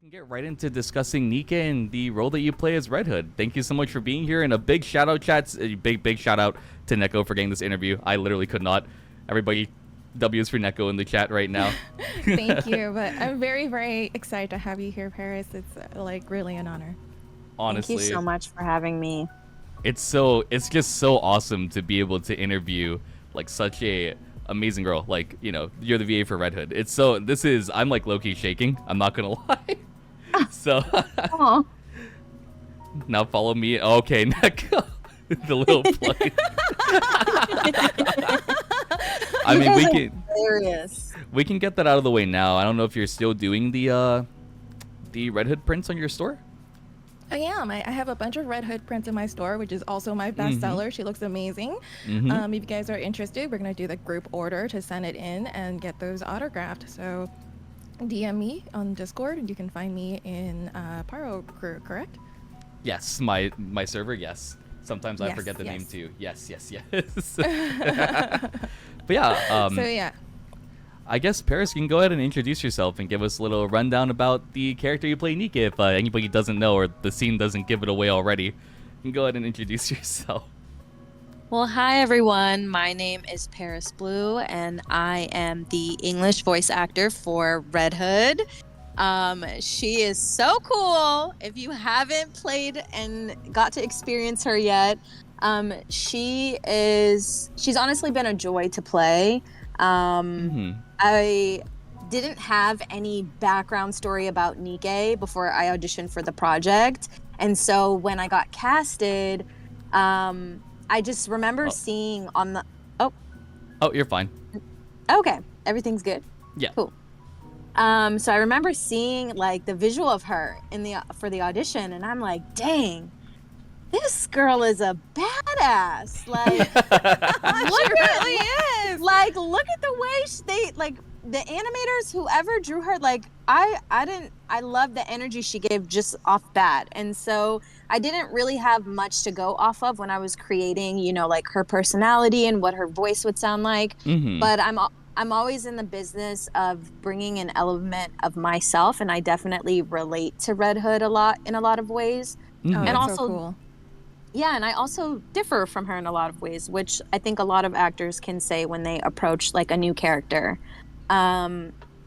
can get right into discussing NIKKE and the role that you play as Red Hood. Thank you so much for being here, and a big shout out, chats. A big shout out to NIKKE for getting this interview. I literally could not. Everybody, W's for NIKKE in the chat right now. Thank you, but I'm very excited to have you here, Paris. It's like really an honor. Honestly, thank you so much for having me. It's just so awesome to be able to interview like such a amazing girl. Like, you know, you're the VA for Red Hood. I'm like low-key shaking. I'm not gonna lie. So now follow me. Okay, NIKKE. The little plug. I mean, we can get that out of the way now. I don't know if you're still doing the Red Hood prints on your store. I am. I have a bunch of Red Hood prints in my store, which is also my bestseller. She looks amazing. If you guys are interested, we're going to do the group order to send it in and get those autographed. So DM me on Discord, and you can find me in Pyro Crew, correct? Yes, my server, yes. Sometimes I forget the name too. Yes. But yeah. So yeah. I guess, Paris, you can go ahead and introduce yourself and give us a little rundown about the character you play, NIKKE. If anybody doesn't know or the scene doesn't give it away already, you can go ahead and introduce yourself. Well, hi everyone. My name is Paris Blu, and I am the English voice actor for Red Hood. She is so cool. If you haven't played and got to experience her yet, she's honestly been a joy to play. I didn't have any background story about NIKKE before I auditioned for the project. And so when I got casted, I just remember seeing on the... Oh, you're fine. Okay. Everything's good? Yeah. Cool. So I remember seeing like the visual of her for the audition, and I'm like, dang, this girl is a badass. Like, look at the way the animators, whoever drew her, like I love the energy she gave just off bat. And so I didn't really have much to go off of when I was creating, you know, like her personality and what her voice would sound like. But I'm always in the business of bringing an element of myself, and I definitely relate to Red Hood in a lot of ways. And also so cool. Yeah, and I also differ from her in a lot of ways, which I think a lot of actors can say when they approach like a new character.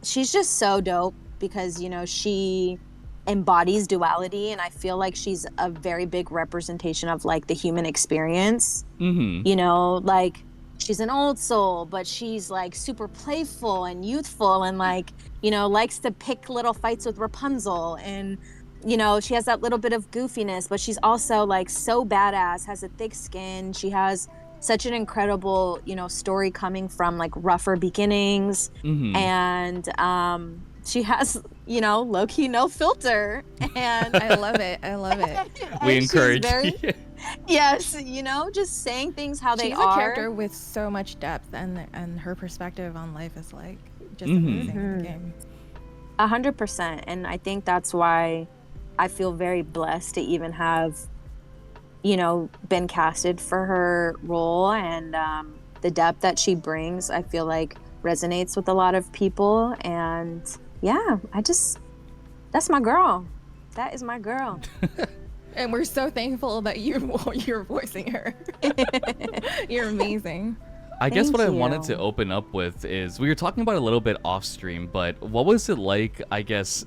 She's just so dope because, you know, she embodies duality, and I feel like she's a very big representation of like the human experience. You know, like she's an old soul, but she's like super playful and youthful, and like, you know, likes to pick little fights with Rapunzel, and you know, she has that little bit of goofiness, but she's also like so badass, has a thick skin. She has such an incredible, you know, story coming from like rougher beginnings. And she has, you know, low-key no filter. And I love it. We encourage Yes, you know, just saying things how they are. She's a character with so much depth, and her perspective on life is like just amazing in the game. 100%. And I think that's why I feel very blessed to even have, you know, been casted for her role, and the depth that she brings, I feel like resonates with a lot of people. And yeah, that's my girl. That is my girl. And we're so thankful that you're voicing her. You're amazing. I guess what I wanted to open up with is, we were talking about it a little bit off stream, but what was it like, I guess,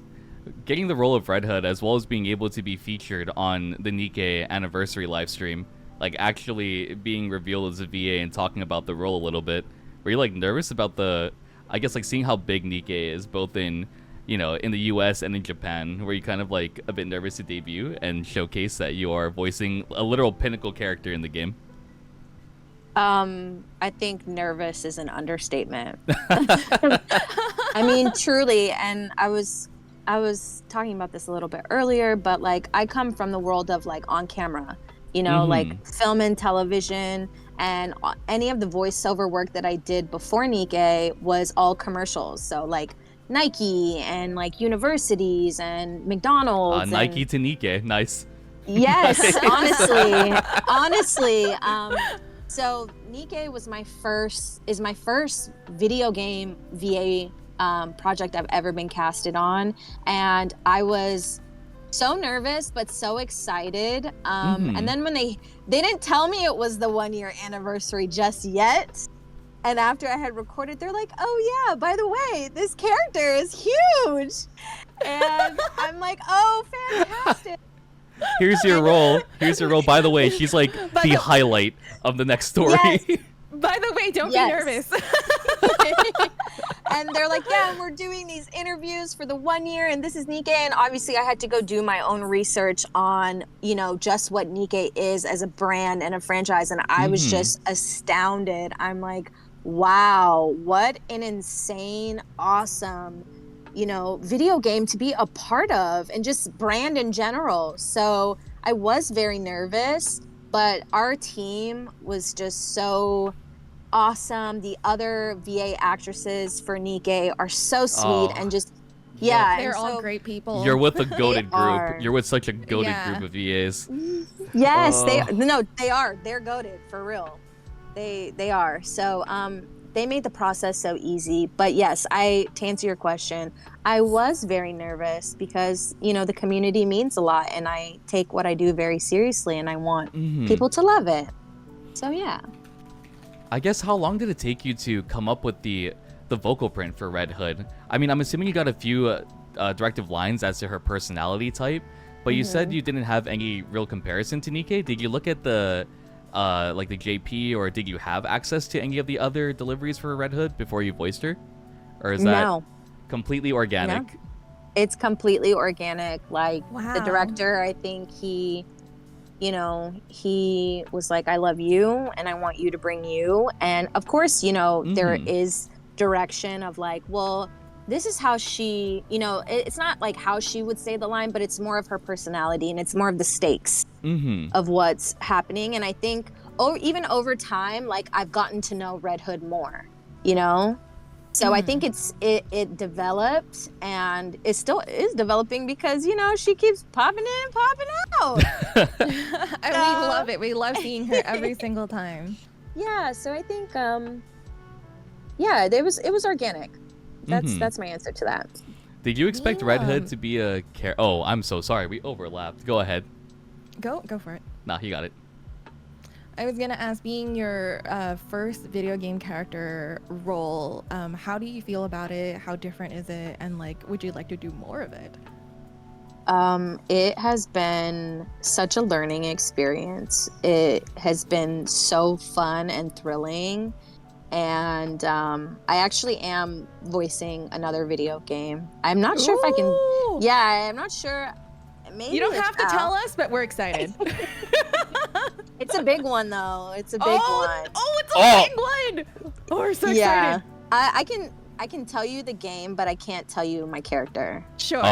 getting the role of Red Hood, as well as being able to be featured on the NIKKE anniversary live stream, like actually being revealed as a VA and talking about the role a little bit? Were you like nervous about I guess like seeing how big NIKKE is, both in, you know, in the US and in Japan? Were you kind of like a bit nervous to debut and showcase that you are voicing a literal pinnacle character in the game? I think nervous is an understatement. I mean, truly, and I was talking about this a little bit earlier, but like I come from the world of like on camera, you know, like film and television, and any of the voiceover work that I did before NIKKE was all commercials. So like Nike and like universities and McDonald's. Nike to NIKKE, nice. Yes, honestly. So NIKKE is my first video game VA project I've ever been casted on, and I was so nervous but so excited. And then when they didn't tell me it was the 1-year anniversary just yet, and after I had recorded, they're like, oh yeah, by the way, this character is huge. And I'm like, oh, fantastic. Here's your role. Here's your role. By the way, she's like the highlight of the next story. Yes. By the way, don't be nervous. And they're like, yeah, and we're doing these interviews for the 1 year, and this is NIKKE. And obviously I had to go do my own research on, you know, just what NIKKE is as a brand and a franchise. And I was just astounded. I'm like, wow, what an insane, awesome, you know, video game to be a part of, and just brand in general. So I was very nervous, but our team was just so awesome. The other VA actresses for NIKKE are so sweet and just they're all great people. You're with a goated group. You're with such a goated group of VAs. Yes, they are. They're goated for real. They are. So they made the process so easy. But yes, to answer your question, I was very nervous because, you know, the community means a lot, and I take what I do very seriously, and I want people to love it. So yeah. I guess, how long did it take you to come up with the vocal print for Red Hood? I mean, I'm assuming you got a few directive lines as to her personality type, but you said you didn't have any real comparison to NIKKE. Did you look at the like the JP, or did you have access to any of the other deliveries for Red Hood before you voiced her? Or is that completely organic? No. It's completely organic. Like, the director, I think he was like, I love you and I want you to bring you. And of course, you know, there is direction of like, well, this is how she, you know, it's not like how she would say the line, but it's more of her personality, and it's more of the stakes of what's happening. And I think even over time, like, I've gotten to know Red Hood more, you know? So I think it developed, and it still is developing because, you know, she keeps popping in, popping out. And we love it. We love seeing her every single time. Yeah, so I think it was organic. That's my answer to that. Did you expect Red Hood to be a Oh, I'm so sorry. We overlapped. Go ahead. Go for it. Nah, you got it. I was gonna ask, being your first video game character role, how do you feel about it? How different is it? And like, would you like to do more of it? It has been such a learning experience. It has been so fun and thrilling. And I actually am voicing another video game. I'm not sure if I can. Yeah, I'm not sure. Maybe you don't have to tell us, but we're excited. It's a big one, though. It's a big one. Oh, it's a big one. Oh, we're so excited. I can tell you the game, but I can't tell you my character. Sure.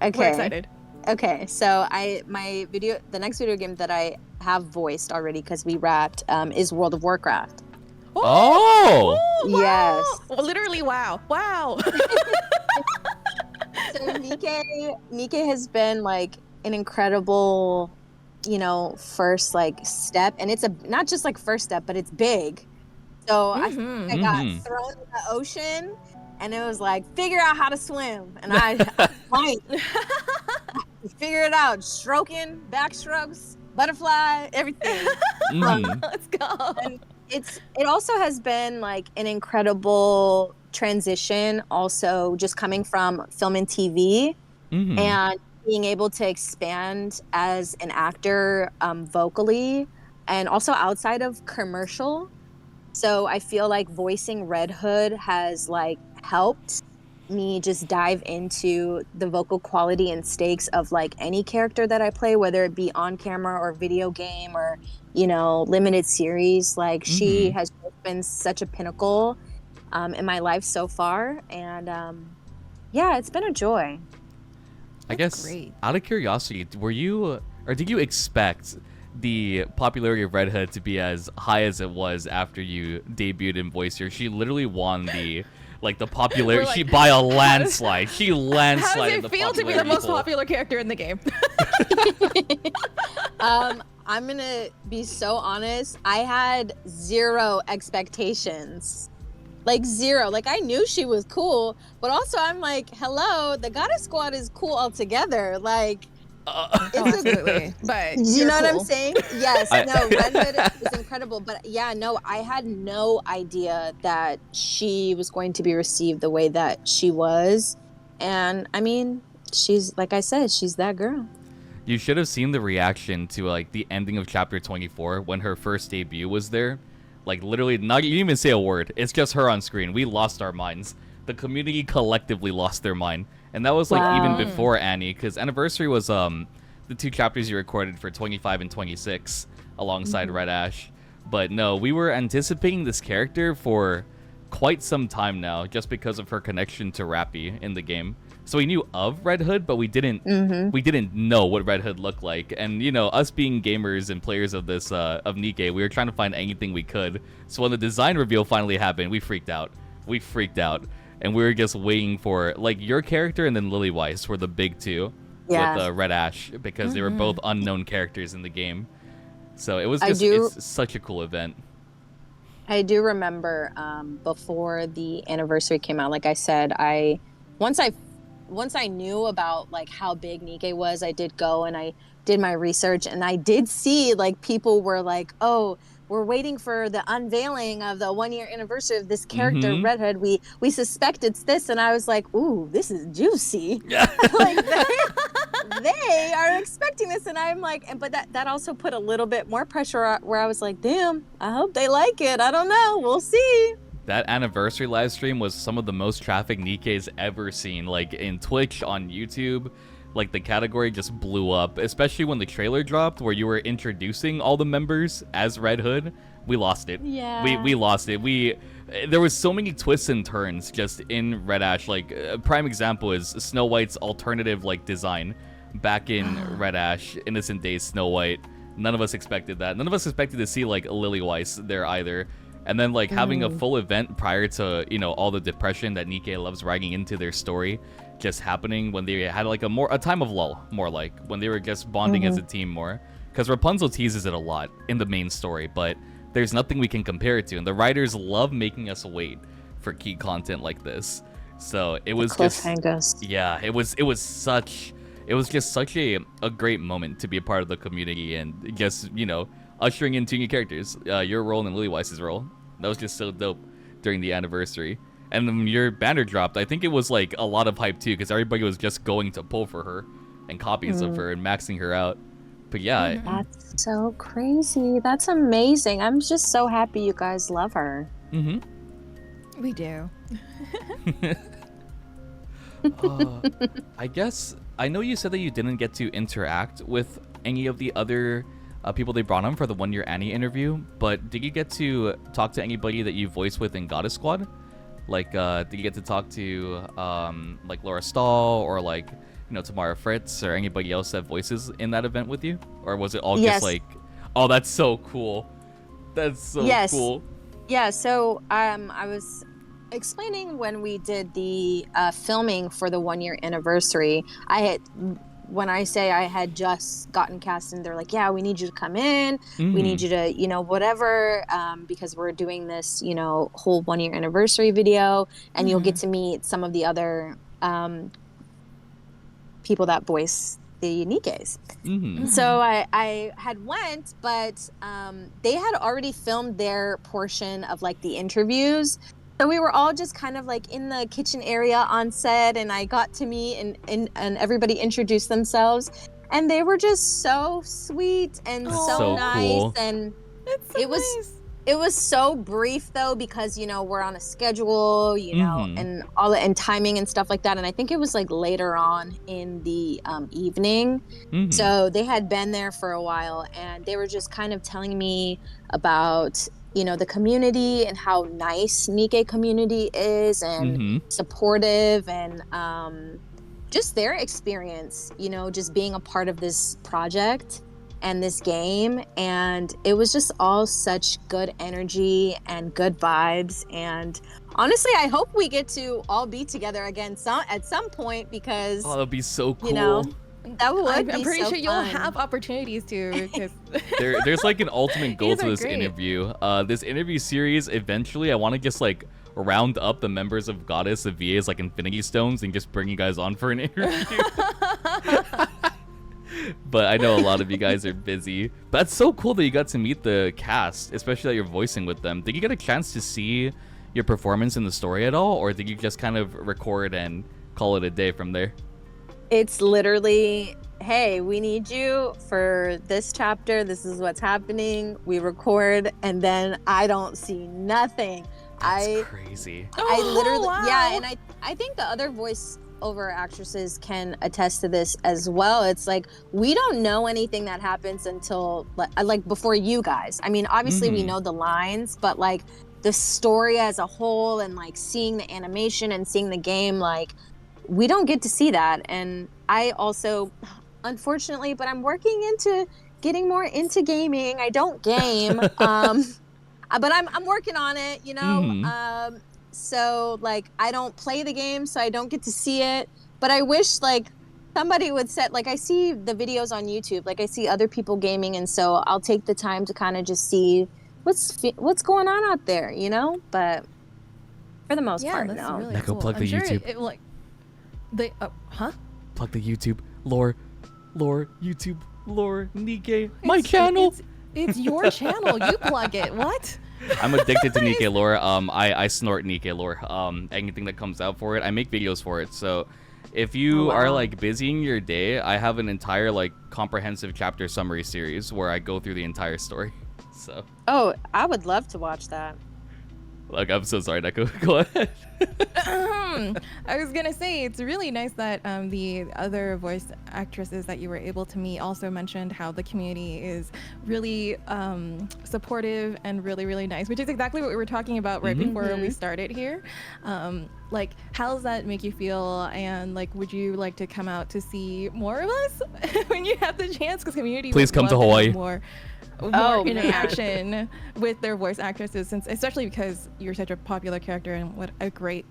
Okay. We're excited. Okay, so the next video game that I have voiced already, because we wrapped, is World of Warcraft. Oh! Wow. Yes. Literally, wow. So NIKKE has been like an incredible, you know, first like step, and it's not just like first step, but it's big. So I got thrown in the ocean, and it was like, figure out how to swim, and I figure it out, stroking, backstrokes, butterfly, everything. Let's go. And it also has been like an incredible transition, also just coming from film and TV, and being able to expand as an actor vocally, and also outside of commercial. So I feel like voicing Red Hood has like helped me just dive into the vocal quality and stakes of like any character that I play, whether it be on camera or video game or, you know, limited series. Like she has been such a pinnacle in my life so far, and it's been a joy. I guess, out of curiosity, were you, or did you expect the popularity of Red Hood to be as high as it was after you debuted and voiced her? She literally won the popularity by a landslide. She landslided the popularity. How does it feel to be the most popular character in the game? I'm gonna be so honest. I had zero expectations. Like zero. Like I knew she was cool, but also I'm like, hello, the Goddess Squad is cool altogether. Like, Oh, absolutely. But you know what cool. I'm saying? Yes. No, Red Hood is incredible. But yeah, no, I had no idea that she was going to be received the way that she was. And I mean, she's, like I said, she's that girl. You should have seen the reaction to like the ending of chapter 24 when her first debut was there. Like literally, not you didn't even say a word. It's just her on screen. We lost our minds. The community collectively lost their mind, and that was like even before Annie, because Anniversary was the 2 chapters you recorded for 25 and 26 alongside Red Ash. But no, we were anticipating this character for quite some time now, just because of her connection to Rappy in the game. So we knew of Red Hood, but we didn't know what Red Hood looked like. And you know, us being gamers and players of this of NIKKE, we were trying to find anything we could. So when the design reveal finally happened, we freaked out. And we were just waiting for like your character and then Lily Weiss were the big two with Red Ash, because they were both unknown characters in the game. So it was just it's such a cool event. I do remember before the Anniversary came out, like I said, once I knew about like how big NIKKE was, I did go and I did my research, and I did see like people were like, oh, we're waiting for the unveiling of the 1-year anniversary of this character, Red Hood. We suspect it's this, and I was like, ooh, this is juicy. Like they are expecting this, and I'm like, but that also put a little bit more pressure where I was like, damn, I hope they like it. I don't know, we'll see. That Anniversary live stream was some of the most traffic NIKKE's ever seen, like in Twitch, on YouTube. Like the category just blew up, especially when the trailer dropped where you were introducing all the members as Red Hood. We lost it. Yeah. We lost it. There was so many twists and turns just in Red Ash. Like a prime example is Snow White's alternative like design back in Red Ash, Innocent Days Snow White. None of us expected that. None of us expected to see like Lily Weiss there either. And then like having a full event prior to, you know, all the depression that NIKKE loves writing into their story just happening when they had like a time of lull, more like when they were just bonding as a team more. Because Rapunzel teases it a lot in the main story, but there's nothing we can compare it to, and the writers love making us wait for key content like this. So it was just yeah, it was just such a great moment to be a part of the community, and just, you know, ushering in 2 new characters, your role and Lily Weiss's role. That was just so dope during the Anniversary. And then your banner dropped, I think it was like a lot of hype too, because everybody was just going to pull for her and copies of her and maxing her out. But yeah. That's so crazy. That's amazing. I'm just so happy you guys love her. We do. I guess, I know you said that you didn't get to interact with any of the other people they brought on for the 1-year Annie interview, but did you get to talk to anybody that you voiced with in Goddess Squad? Like, did you get to talk to, like, Laura Stahl, or, like, you know, Tamara Fritz, or anybody else that voices in that event with you? Or was it all just, like, oh, that's so cool. That's so cool. Yeah, so, I was explaining when we did the filming for the 1-year anniversary, when I say I had just gotten cast, and they're like, yeah, we need you to come in. We need you to, you know, whatever, because we're doing this, you know, whole 1-year anniversary video, and you'll get to meet some of the other people that voice the NIKKEs. So I had went, but they had already filmed their portion of like the interviews. So we were all just kind of like in the kitchen area on set, and I got to meet and everybody introduced themselves, and they were just so sweet and so nice. Cool. And So it was so brief though, because, you know, we're on a schedule, you know, and all the, and timing and stuff like that. And I think it was like later on in the evening. So they had been there for a while, and they were just kind of telling me about, you know, the community and how nice NIKKE community is, and supportive, and just their experience, you know, just being a part of this project and this game. And it was just all such good energy and good vibes. And honestly, I hope we get to all be together again at some point, because that'd be so cool. You know, that would I'm be pretty so sure you'll fun. have opportunities to. There's like an ultimate goal These to are this great. interview. This interview series, eventually, I want to just like round up the members of Goddess of VA's like Infinity Stones and just bring you guys on for an interview. But I know a lot of you guys are busy. But that's so cool that you got to meet the cast, especially that you're voicing with them. Did you get a chance to see your performance in the story at all, or did you just kind of record and call it a day from there? It's literally, hey, we need you for this chapter. This is what's happening. We record, and then I don't see nothing. That's crazy. I literally, wow. yeah, and I think the other voice over actresses can attest to this as well. It's like we don't know anything that happens until like before you guys. I mean, obviously we know the lines, but like the story as a whole and like seeing the animation and seeing the game, like we don't get to see that. And I also, unfortunately, but I'm working into getting more into gaming. I don't game, but I'm working on it, you know. So like I don't play the game, so I don't get to see it. But I wish like somebody would set, like I see the videos on YouTube, like I see other people gaming, and so I'll take the time to kind of just see what's going on out there, you know. But for the most part, that's no. really NIKKE, cool. plug the I'm sure YouTube. like they Plug the YouTube. Lore, YouTube, Lore, NIKKE, my channel. It's your channel. You plug it. What? I'm addicted to NIKKE lore. I snort NIKKE lore. Anything that comes out for it, I make videos for it. So if you are like busy in your day, I have an entire like comprehensive chapter summary series where I go through the entire story. So. Oh, I would love to watch that. Like, I'm so sorry, NIKKE. Go ahead. I was gonna say it's really nice that the other voice actresses that you were able to meet also mentioned how the community is really supportive and really, really nice, which is exactly what we were talking about right before we started here. Like, how does that make you feel? And like, would you like to come out to see more of us when you have the chance? Because community Please would come to love Hawaii. More man. interaction with their voice actresses, since especially because you're such a popular character and what a great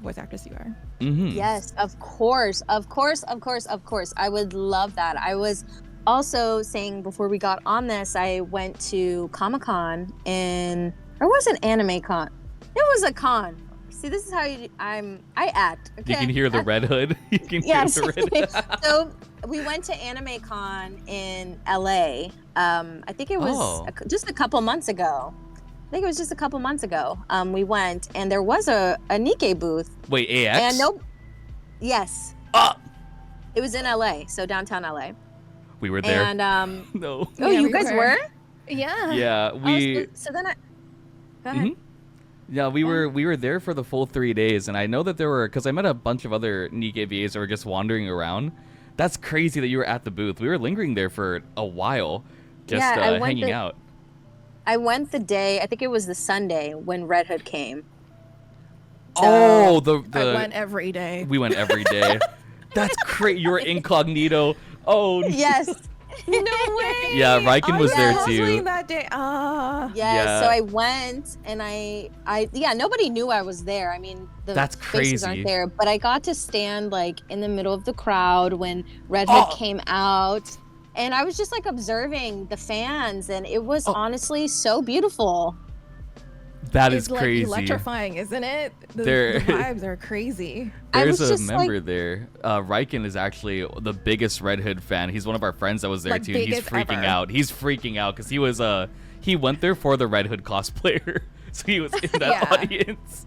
voice actress you are. Yes, of course. I would love that. I was also saying before we got on this, I went to Comic-Con or was it Anime Con? It was a con. See, this is how I act. Okay? You can hear the Red Hood. You can hear the Red Hood. So we went to Anime Con in LA. I think it was just a couple months ago. We went, and there was a NIKKE booth. Wait, AX? And yes. It was in LA, so downtown LA. We were there. And no. Oh, Yeah, you we guys were. were? Yeah. Yeah, we. So then go ahead. Yeah, we were there for the full 3 days, and I know that there were, because I met a bunch of other NIKKE VAs that were just wandering around. That's crazy that you were at the booth. We were lingering there for a while, just hanging out. I went the day, I think it was the Sunday when Red Hood came. So, I went every day. We went every day. That's crazy. You were incognito. Oh, yes. No way. Yeah, Riken was there too. That day. Yeah, so I went and I nobody knew I was there. I mean, the That's faces crazy. aren't there, but I got to stand like in the middle of the crowd when Red Hood came out, and I was just like observing the fans, and it was honestly so beautiful. That is It's like crazy. electrifying, isn't it? The vibes are crazy. There's was a just member there. Riken is actually the biggest Red Hood fan. He's one of our friends that was there Like, too. He's biggest freaking ever. out. He's freaking out because he was he went there for the Red Hood cosplayer, so he was in that Yeah. audience.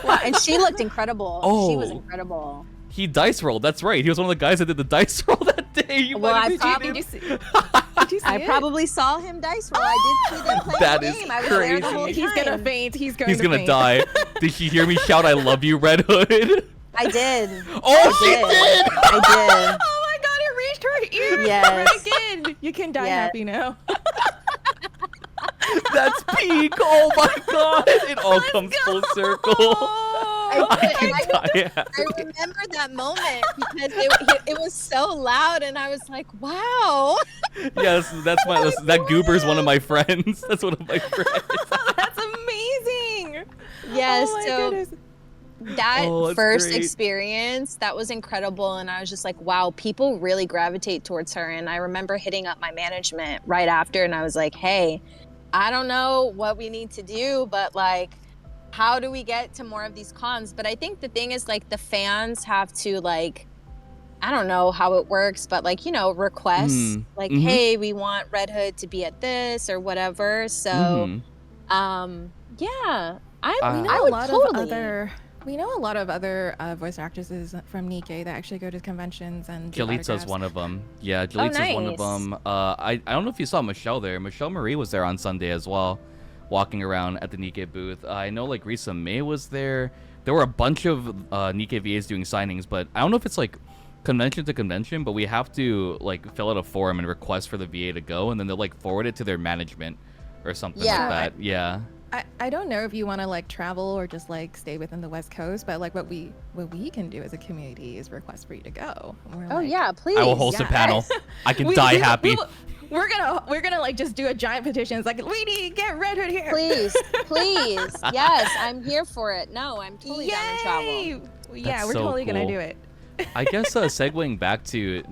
Wow, and she looked incredible. She was Oh. incredible. He dice rolled. That's right. He was one of the guys that did the dice roll that day. You Well, might I have probably- seen Did you it. see? Did you see I it? probably saw him dice roll. I did see them play That the is game. I was there the whole time. crazy. He's gonna faint. He's He's to gonna faint. die. Did you hear me shout, "I love you, Red Hood"? I did. Oh, she did. did. I Oh my god, it reached her ear. Yes. Again. You can die Yes. happy now. That's peak. Oh my god. It all comes full circle. did. I can And die. I remember that moment because it was so loud, and I was like, "Wow!" Yes, that goober's one of my friends. That's one of my friends. That's amazing. Yes. Oh my so goodness. that Oh, that's first great. experience, that was incredible, and I was just like, "Wow!" People really gravitate towards her, and I remember hitting up my management right after, and I was like, "Hey, I don't know what we need to do, but like, how do we get to more of these cons? But I think the thing is, like, the fans have to, like, I don't know how it works, but, like, you know, request, like, hey, we want Red Hood to be at this or whatever. So, yeah, we know a lot of other voice actresses from NIKKE that actually go to conventions and do Jalitza's one of them. Yeah, Jalitza's one of them. I don't know if you saw Michelle there. Michelle Marie was there on Sunday as well, walking around at the NIKKE booth. I know, like, Risa May was there. There were a bunch of NIKKE VAs doing signings, but I don't know if it's, like, convention to convention, but we have to, like, fill out a form and request for the VA to go, and then they'll, like, forward it to their management or something like that. Yeah. I don't know if you want to, like, travel or just, like, stay within the West Coast, but, like, what we can do as a community is request for you to go. Yeah, please. I will host a panel. I can die happy. We're gonna like just do a giant petition. It's like, we need to get Red Hood here. Please. Yes, I'm here for it. No, I'm totally down to travel. Yeah, we're totally gonna do it. I guess segueing back to,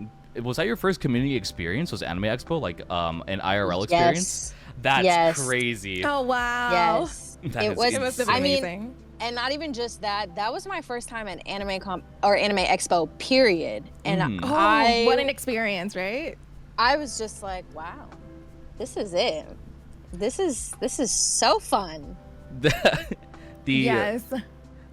was that your first community experience? Was Anime Expo like an IRL experience? That's crazy. Oh wow. Yes. It must have been amazing. And not even just that. That was my first time at Anime Expo. Period. And what an experience, right? I was just like, wow, this is it. This is so fun. Yes.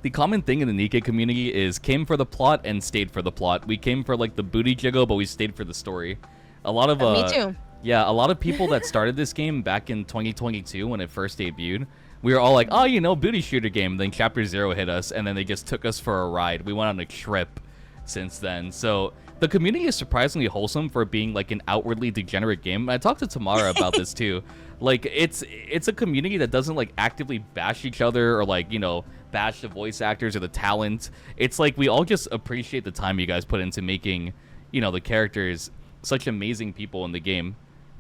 The common thing in the NIKKE community is came for the plot and stayed for the plot. We came for, like, the booty jiggle, but we stayed for the story. A lot of me too. Yeah, a lot of people that started this game back in 2022 when it first debuted, we were all like, oh, you know, booty shooter game. Then Chapter 0 hit us, and then they just took us for a ride. We went on a trip since then. So the community is surprisingly wholesome for being, like, an outwardly degenerate game. I talked to Tamara about this too. Like, it's a community that doesn't, like, actively bash each other or, like, you know, bash the voice actors or the talent. It's like we all just appreciate the time you guys put into making, you know, the characters such amazing people in the game,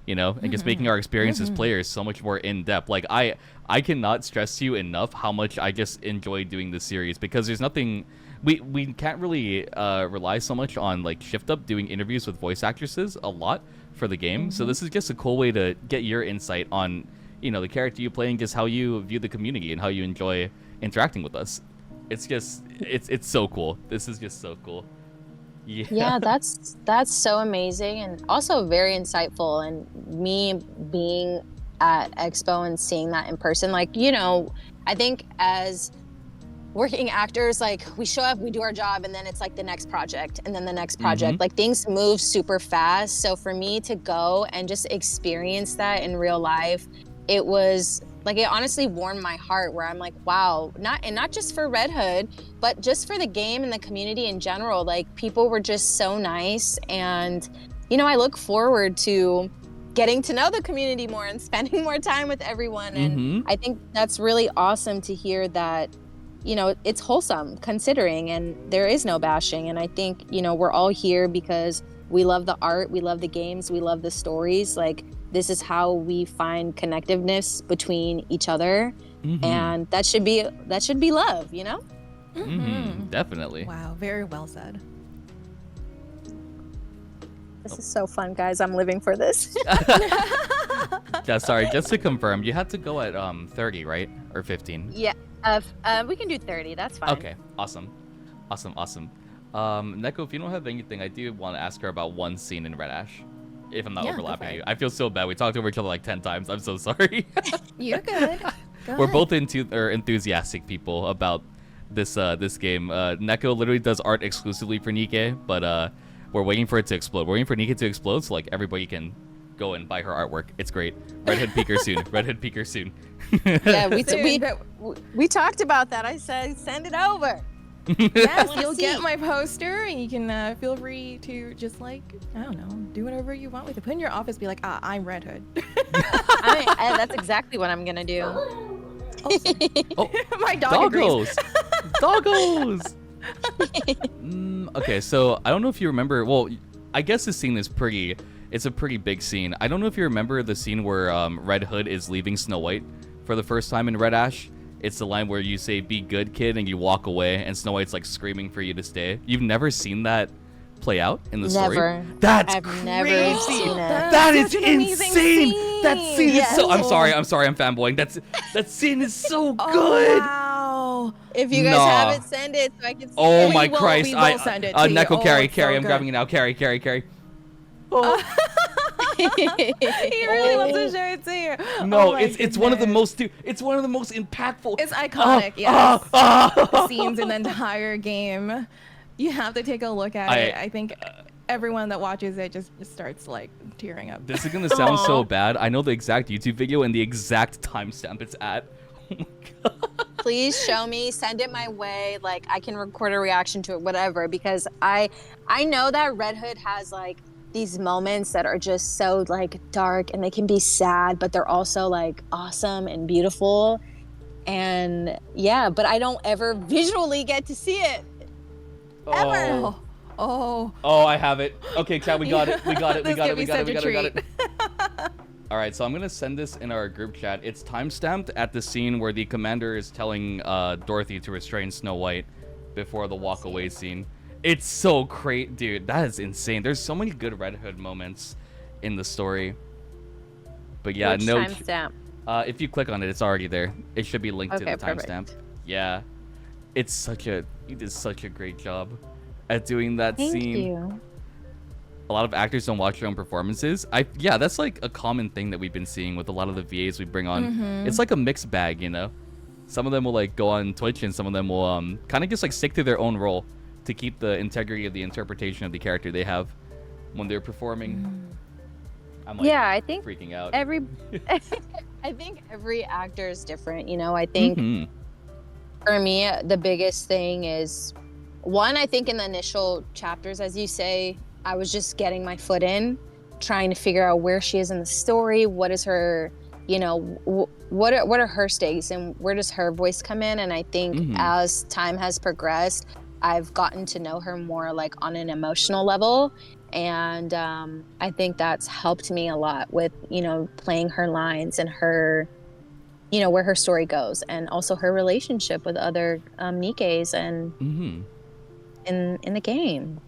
you know, and just making our experience as players so much more in depth. Like, I cannot stress to you enough how much I just enjoy doing this series, because there's nothing, we can't really rely so much on, like, Shift Up doing interviews with voice actresses a lot for the game. So this is just a cool way to get your insight on, you know, the character you play and just how you view the community and how you enjoy interacting with us. It's just, it's so cool. This is just so cool. Yeah, that's so amazing, and also very insightful. And me being at Expo and seeing that in person, like, you know, I think as working actors, like, we show up, we do our job, and then it's like the next project and then the next project. Like, things move super fast. So for me to go and just experience that in real life, it was like, it honestly warmed my heart, where I'm like, wow, not just for Red Hood, but just for the game and the community in general. Like, people were just so nice. And, you know, I look forward to getting to know the community more and spending more time with everyone. And I think that's really awesome to hear that, you know, it's wholesome considering, and there is no bashing. And I think, you know, we're all here because we love the art, we love the games, we love the stories. Like, this is how we find connectiveness between each other, and that should be love, you know? Definitely. Wow, very well said. This is so fun, guys. I'm living for this. Yeah, sorry, just to confirm, you had to go at 30, right? Or 15? Yeah, we can do 30. That's fine. Okay, awesome. Neko, if you don't have anything, I do want to ask her about one scene in Red Ash. If I'm not overlapping you. I feel so bad. We talked over each other like 10 times. I'm so sorry. You're good. We're both enthusiastic people about this game. Neko literally does art exclusively for NIKKE, but we're waiting for it to explode. We're waiting for NIKKE to explode so, like, everybody can go and buy her artwork. It's great. Red Hood Peeker soon. Red Hood Peeker soon. Yeah, we talked about that. I said, send it over. Yes, you'll get my poster, and you can feel free to just, like, I don't know, do whatever you want with it. Put in your office, be like, I'm Red Hood. That's exactly what I'm gonna do. Oh, my dog agrees. Doggos. Okay, so I don't know if you remember. Well, I guess this scene is it's a pretty big scene. I don't know if you remember the scene where Red Hood is leaving Snow White for the first time in Red Ash. It's the line where you say, "Be good, kid," and you walk away, and Snow White's, like, screaming for you to stay. You've never seen that play out in the story? Never. That's I've crazy. never seen it. That is insane. That scene is so. I'm sorry. I'm fanboying. That scene is so good. Wow. If you guys Nah. have it, send it so I can see Oh it. my We will- Christ! we will send it to you. NIKKE, Oh, carry. it's so I'm good. grabbing it now. Carry. Oh. He really wants to show it to you. No, Oh my it's one of the goodness. it's one of the most impactful. It's iconic, yes. Scenes in the entire game. You have to take a look at it. I think everyone that watches it just starts like tearing up. This is gonna sound so bad. I know the exact YouTube video and the exact timestamp it's at. Oh my god. Please show me, send it my way. Like I can record a reaction to it, whatever. Because I know that Red Hood has like these moments that are just so like dark and they can be sad, but they're also like awesome and beautiful. And yeah, but I don't ever visually get to see it. Ever. Oh. I have it. Okay, Chad, we got it. We got it. This gave me such a treat. All right, so I'm gonna send this in our group chat. It's timestamped at the scene where the commander is telling Dorothy to restrain Snow White before the walk away scene. It's so great, dude. That is insane. There's so many good Red Hood moments in the story. But yeah, Which no. timestamp? If you click on it, it's already there. It should be linked to the perfect. timestamp. Yeah, you did such a great job at doing that Thank scene. you. A lot of actors don't watch their own performances. Yeah, that's like a common thing that we've been seeing with a lot of the VAs we bring on. Mm-hmm. It's like a mixed bag, you know. Some of them will like go on Twitch, and some of them will kind of just like stick to their own role to keep the integrity of the interpretation of the character they have when they're performing. I'm like, Yeah, I think freaking out. I think every actor is different. You know, I think Mhm. for me the biggest thing is one. I think in the initial chapters, as you say, I was just getting my foot in, trying to figure out where she is in the story. What is her, you know, what are her stakes and where does her voice come in? And I think as time has progressed, I've gotten to know her more like on an emotional level. And I think that's helped me a lot with, you know, playing her lines and her, you know, where her story goes, and also her relationship with other NIKKEs and in the game.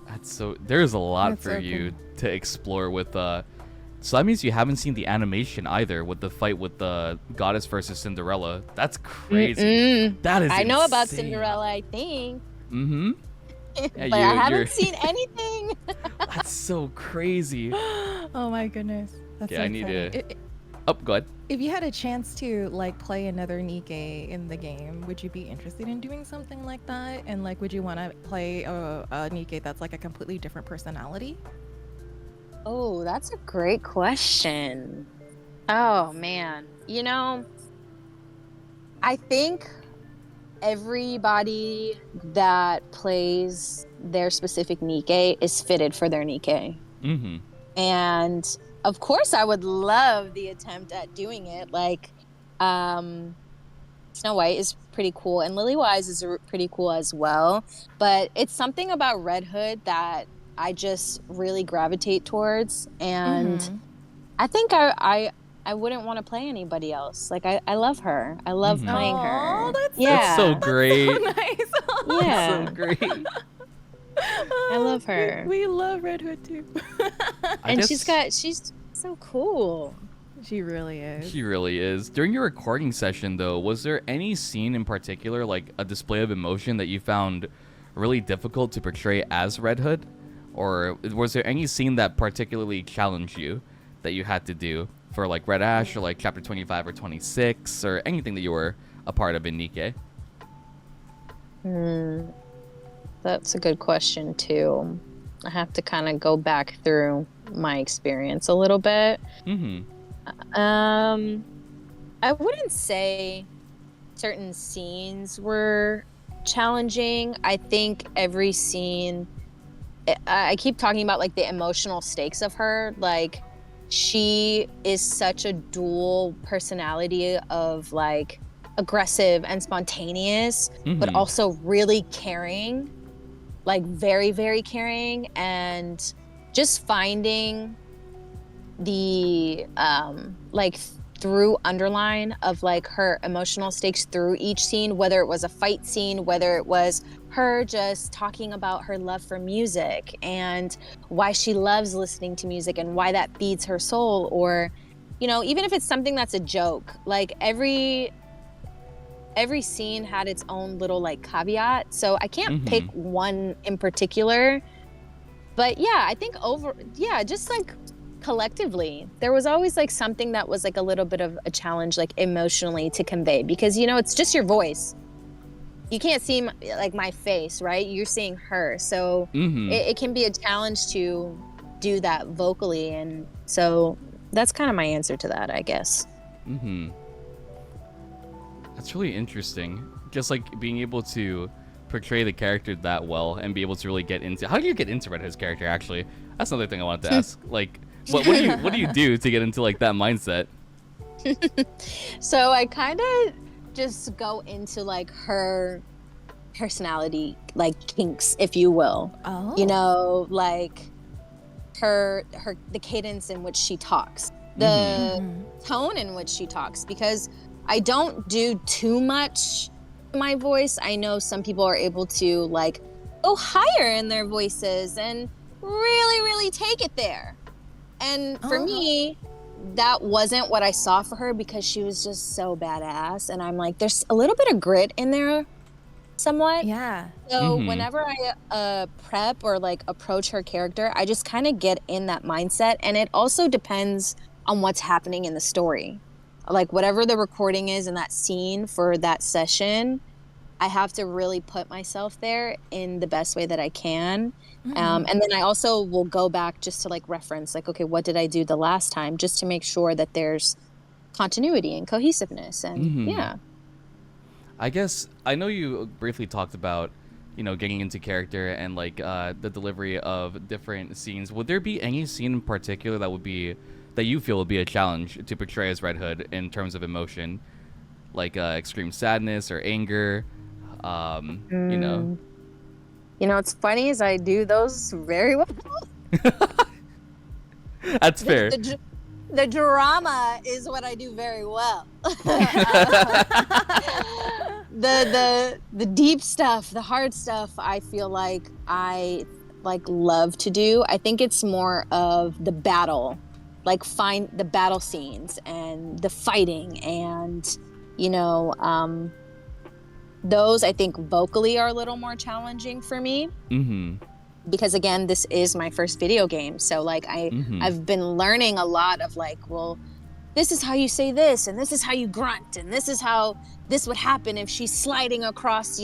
That's so. There's a lot That's for so you to explore with. So that means you haven't seen the animation either with the fight with the goddess versus Cinderella. That's crazy. That is. I know about insane. Cinderella, I think. Yeah, But I haven't seen anything. That's so crazy. Oh my goodness. That's Yeah, so I need exciting. to. Oh, go ahead. If you had a chance to like play another NIKKE in the game, would you be interested in doing something like that? And like, would you want to play a NIKKE that's like a completely different personality? Oh, that's a great question. Oh man, you know, I think everybody that plays their specific NIKKE is fitted for their NIKKE. And of course I would love the attempt at doing it. Like Snow White is pretty cool and Lily-Wise is pretty cool as well, but it's something about Red Hood that I just really gravitate towards, and I think I wouldn't want to play anybody else. Like I love her. I love playing her. That's so great. so nice. Yeah. So great. I love her. We love Red Hood too. And she's so cool. She really is. She really is. During your recording session, though, was there any scene in particular, like a display of emotion that you found really difficult to portray as Red Hood? Or was there any scene that particularly challenged you that you had to do for like Red Ash or like chapter 25 or 26 or anything that you were a part of in NIKKE? That's a good question too. I have to kind of go back through my experience a little bit. I wouldn't say certain scenes were challenging. I think every scene, I keep talking about like the emotional stakes of her. Like she is such a dual personality of like aggressive and spontaneous, but also really caring, like very, very caring, and just finding the like through underline of like her emotional stakes through each scene, whether it was a fight scene, whether it was her just talking about her love for music and why she loves listening to music and why that feeds her soul, or you know, even if it's something that's a joke, like every every scene had its own little like caveat, so I can't pick one in particular. But yeah, I think just like collectively, there was always like something that was like a little bit of a challenge, like emotionally to convey, because it's just your voice. You can't see like my face, right? You're seeing her, so it can be a challenge to do that vocally, and so that's kind of my answer to that, I guess. That's really interesting. Just like being able to portray the character that well and be able to really get into. How do you get into Red Hood's character? Actually, that's another thing I wanted to ask. Like, what do you do to get into like that mindset? So I kind of just go into like her personality, like kinks, if you will. Like the cadence in which she talks, the tone in which she talks, because I don't do too much to my voice. I know some people are able to like go higher in their voices and really, really take it there. And for me, that wasn't what I saw for her, because she was just so badass. And I'm like, there's a little bit of grit in there somewhat. Yeah. So whenever I prep or like approach her character, I just kind of get in that mindset. And it also depends on what's happening in the story. Like whatever the recording is in that scene for that session, I have to really put myself there in the best way that I can. And then I also will go back just to like reference, like, okay, what did I do the last time, just to make sure that there's continuity and cohesiveness. And yeah. I guess I know you briefly talked about, getting into character and like the delivery of different scenes. Would there be any scene in particular that you feel would be a challenge to portray as Red Hood in terms of emotion, like extreme sadness or anger? What's funny is I do those very well. That's fair. The drama is what I do very well. The deep stuff, the hard stuff, I feel like I love to do. I think it's more of the battle, like find the battle scenes and the fighting, and those I think vocally are a little more challenging for me. Because again, this is my first video game, so like I've been learning a lot of like, well, this is how you say this, and this is how you grunt, and this is how this would happen if she's sliding across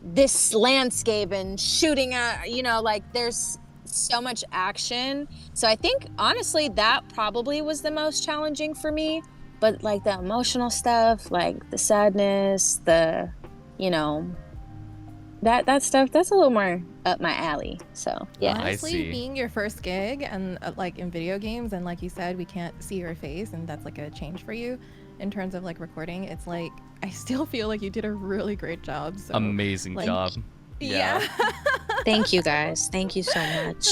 this landscape and shooting at like there's so much action. So I think honestly that probably was the most challenging for me. But like the emotional stuff, like the sadness, the that stuff, that's a little more up my alley. So yeah. Honestly, being your first gig and like in video games, and like you said, we can't see your face, and that's like a change for you in terms of like recording. It's like I still feel like you did a really great job. So, amazing job. Yeah. Thank you guys. Thank you so much.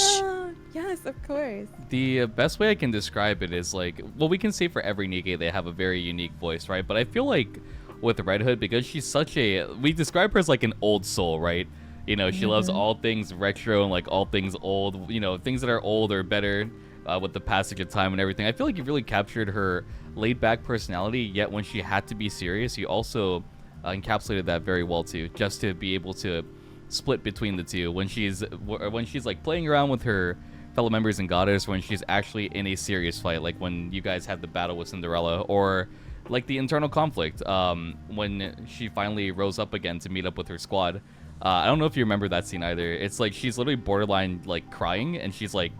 Yes, of course. The best way I can describe it is like, well, we can say for every NIKKE they have a very unique voice, right? But I feel like with Red Hood, because she's we describe her as like an old soul, right? She loves all things retro and like all things old, things that are old or better with the passage of time and everything. I feel like you really captured her laid back personality, yet when she had to be serious, you also encapsulated that very well too, just to be able to split between the two when she's like playing around with her fellow members in Goddess, when she's actually in a serious fight, like when you guys had the battle with Cinderella, or like the internal conflict when she finally rose up again to meet up with her squad. I don't know if you remember that scene either. It's like she's literally borderline like crying, and she's like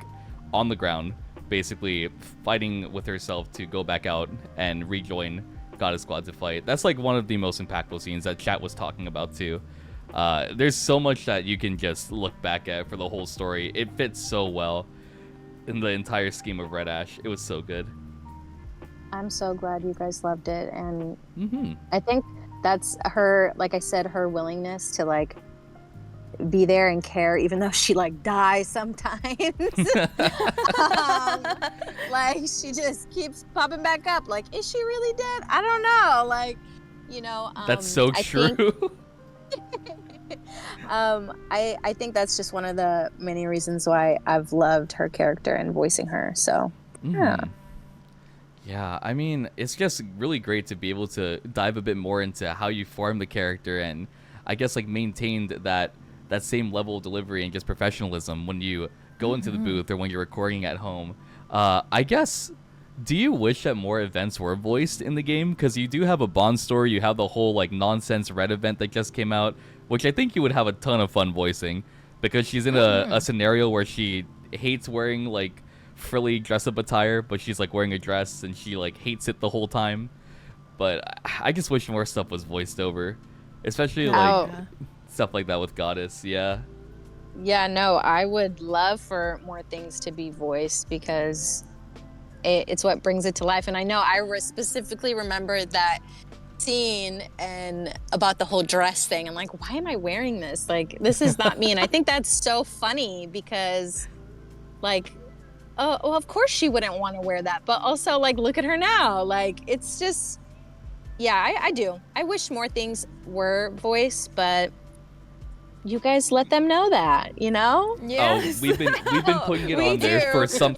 on the ground basically fighting with herself to go back out and rejoin Goddess Squad to fight. That's like one of the most impactful scenes that chat was talking about too. There's so much that you can just look back at for the whole story. It fits so well in the entire scheme of Red Ash. It was so good. I'm so glad you guys loved it, and I think that's her, like I said, her willingness to like be there and care, even though she like dies sometimes. Like she just keeps popping back up. Like, is she really dead? I don't know. Like, that's so true. I think that's just one of the many reasons why I've loved her character and voicing her. So Yeah, I mean, it's just really great to be able to dive a bit more into how you form the character and I guess like maintained that same level of delivery and just professionalism when you go into the booth or when you're recording at home. I guess, do you wish that more events were voiced in the game? Because you do have a Bond story, you have the whole like nonsense Red event that just came out, which I think you would have a ton of fun voicing because she's in a scenario where she hates wearing like frilly dress-up attire, but she's like wearing a dress and she like hates it the whole time. But I just wish more stuff was voiced over, especially like stuff like that with Goddess. Yeah. Yeah, no, I would love for more things to be voiced because it's what brings it to life. And I know I specifically remember that scene and about the whole dress thing. I'm like, why am I wearing this? Like, this is not me. And I think that's so funny because, like, oh, well, of course she wouldn't want to wear that. But also, like, look at her now. Like, it's just, yeah, I do. I wish more things were voiced, but you guys let them know that, you know? Yes. Oh, we've been putting it on there for some.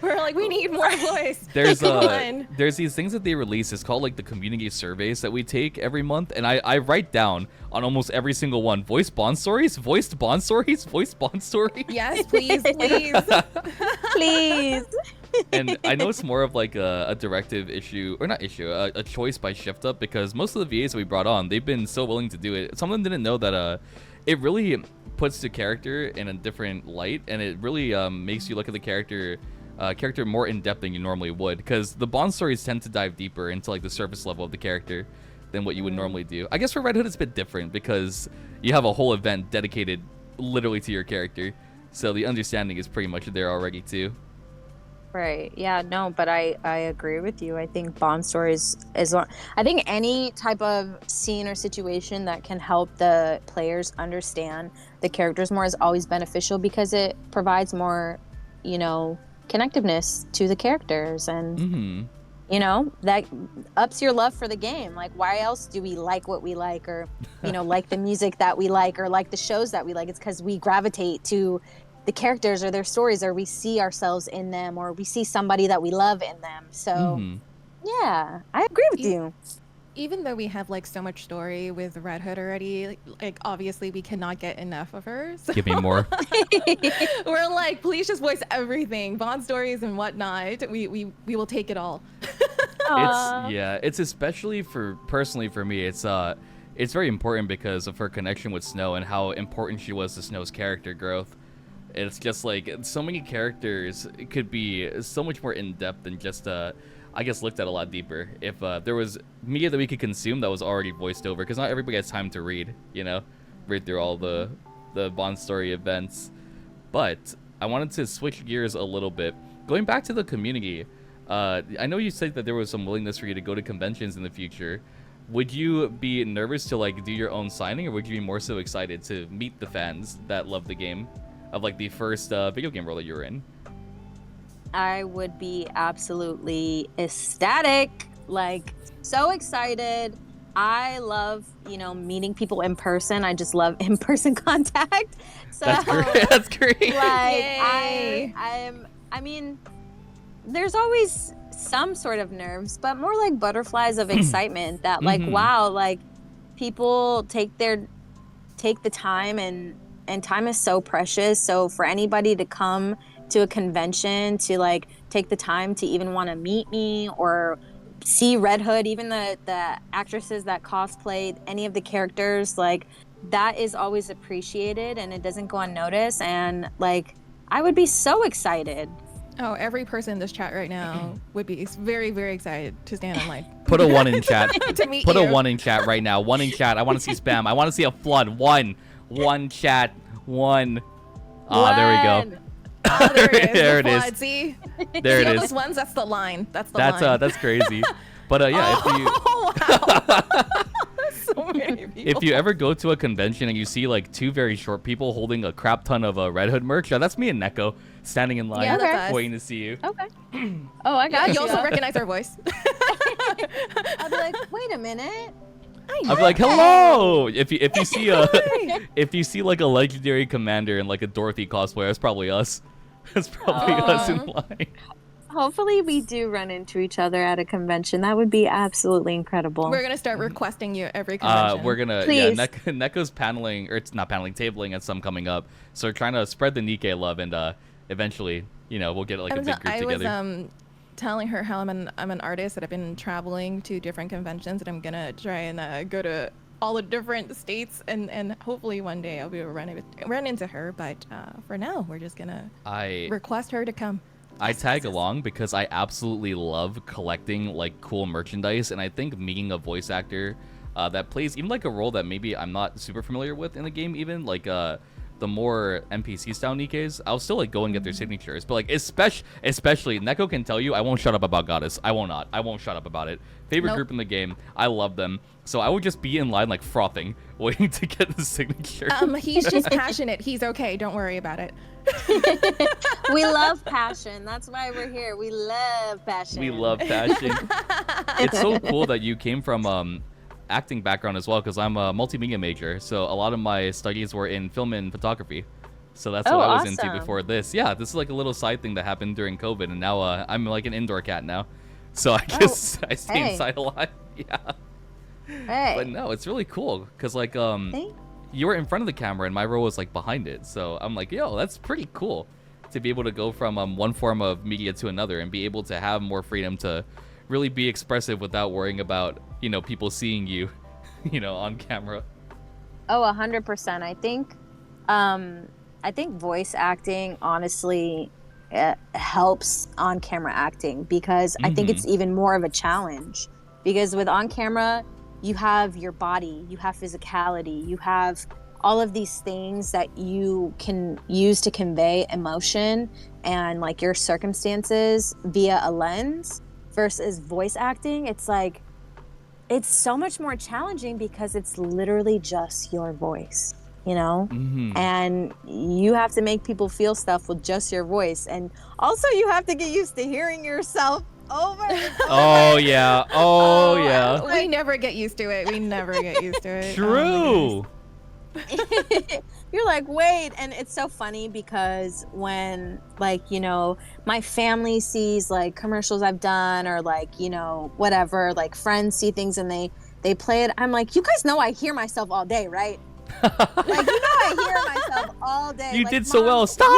We're like, we need more voice. There's these things that they release. It's called like the community surveys that we take every month, and I write down on almost every single one voiced Bond stories, voiced Bond stories, voiced Bond stories. Yes, please, please, please. And I know it's more of like a directive issue, or not issue, a choice by Shift Up, because most of the VAs that we brought on, they've been so willing to do it. Some of them didn't know that it really puts the character in a different light, and it really makes you look at the character more in depth than you normally would, because the Bond stories tend to dive deeper into like the surface level of the character than what you would normally do. I guess for Red Hood it's a bit different because you have a whole event dedicated literally to your character, so the understanding is pretty much there already too. Right. Yeah, no, but I agree with you. I think Bond stories is one. I think any type of scene or situation that can help the players understand the characters more is always beneficial because it provides more, you know, connectiveness to the characters and you know, that ups your love for the game. Like, why else do we like what we like, or, you know, like the music that we like, or like the shows that we like? It's because we gravitate to the characters or their stories, or we see ourselves in them, or we see somebody that we love in them. So yeah, I agree with you. Even though we have like so much story with Red Hood already, like obviously we cannot get enough of her. So give me more. We're like, please just voice everything, Bond stories and whatnot. We will take it all. It's especially personally for me, it's very important because of her connection with Snow and how important she was to Snow's character growth. It's just like so many characters could be so much more in depth than just I guess looked at a lot deeper if there was media that we could consume that was already voiced over, because not everybody has time to read through all the Bond story events. But I wanted to switch gears a little bit, going back to the community. I know you said that there was some willingness for you to go to conventions in the future. Would you be nervous to like do your own signing, or would you be more so excited to meet the fans that love the game of like the first video game role that you were in? I would be absolutely ecstatic, like so excited. I love, you know, meeting people in person. I just love in-person contact. So that's great. That's great. Like I mean, there's always some sort of nerves, but more like butterflies of excitement that like, wow, like people take the time, and time is so precious. So for anybody to come to a convention to like take the time to even want to meet me or see Red Hood, even the actresses that cosplayed any of the characters, like that is always appreciated and it doesn't go unnoticed. And like I would be so excited. Oh, every person in this chat right now would be very, very excited to stand in line. Put a 1 in chat. To meet Put you. a 1 in chat right now. 1 in chat. I want to see spam. I want to see a flood. 1 chat. 1. There we go. Oh, there it is. There The it is. flood. See? There See it all is. those ones? That's the line. That's the line. That's crazy. But yeah, Oh, wow. So many people. if you ever go to a convention and you see like 2 very short people holding a crap ton of Red Hood merch, that's me and NIKKE standing in line Yeah, that's us. waiting to see you. Okay. Oh, I got You you. also recognize our voice. I'll be like, wait a minute. I'll be like, hello. If you see if you see like a legendary commander and like a Dorothy cosplayer, that's probably us. That's probably us in line. Hopefully we do run into each other at a convention. That would be absolutely incredible. We're gonna start requesting you every convention. We're gonna Please. NEKKE's paneling, or it's not paneling, tabling at some coming up. So we're trying to spread the NIKKE love, and eventually, we'll get like a big group together. I was telling her how I'm an artist that I've been traveling to different conventions, and I'm gonna try and go to all the different states, and hopefully one day I'll be able to run into her. But for now, we're just gonna request her to come. I tag along because I absolutely love collecting like cool merchandise, and I think meeting a voice actor that plays even like a role that maybe I'm not super familiar with in the game, even like the more NPC style NIKKEs, I'll still like go and get their signatures. But like especially NEKKE can tell you, I won't shut up about Goddess. I won't shut up about it. Favorite group in the game. I love them. So I would just be in line like frothing, waiting to get the signature. He's just passionate. He's okay. Don't worry about it. We love passion. That's why we're here. We love passion. We love passion. It's so cool that you came from acting background as well, because I'm a multimedia major. So a lot of my studies were in film and photography. So that's what I was into before this. Yeah, this is like a little side thing that happened during COVID, and now I'm like an indoor cat now. So I guess I stay inside a lot. Yeah. Hey. But no, it's really cool because like you were in front of the camera and my role was like behind it. So I'm like, yo, that's pretty cool to be able to go from one form of media to another and be able to have more freedom to really be expressive without worrying about, people seeing you, on camera. Oh, 100%. I think voice acting honestly helps on camera acting because I think it's even more of a challenge, because with on camera, you have your body, you have physicality, you have all of these things that you can use to convey emotion and like your circumstances via a lens, versus voice acting. It's like, it's so much more challenging because it's literally just your voice, and you have to make people feel stuff with just your voice. And also you have to get used to hearing yourself over and over. Oh yeah. We never get used to it. We never get used to it. True. You're like, wait. And it's so funny because when like, my family sees like commercials I've done, or like, whatever, like friends see things and they play it, I'm like, you guys know I hear myself all day, right? Like, I hear myself all day. You like, did so well. Stop.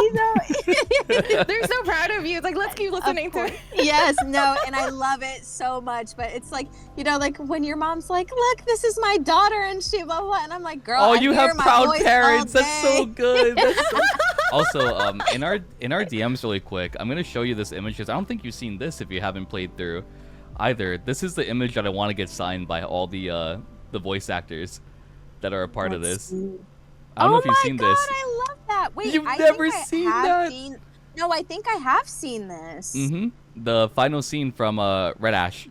They're so proud of you. It's like, let's keep listening to it. Yes, no, and I love it so much. But it's like, like when your mom's like, look, this is my daughter, and she blah blah, and I'm like, girl, oh, I you hear have my proud voice parents. all That's so day. good. Also, in our DMs really quick, I'm gonna show you this image because I don't think you've seen this if you haven't played through either. This is the image that I want to get signed by all the voice actors that are a part of this. I don't know if you've seen this. Oh my god, I love that. Wait, You've I never think seen I have that? No, I think I have seen this. The final scene from Red Ash,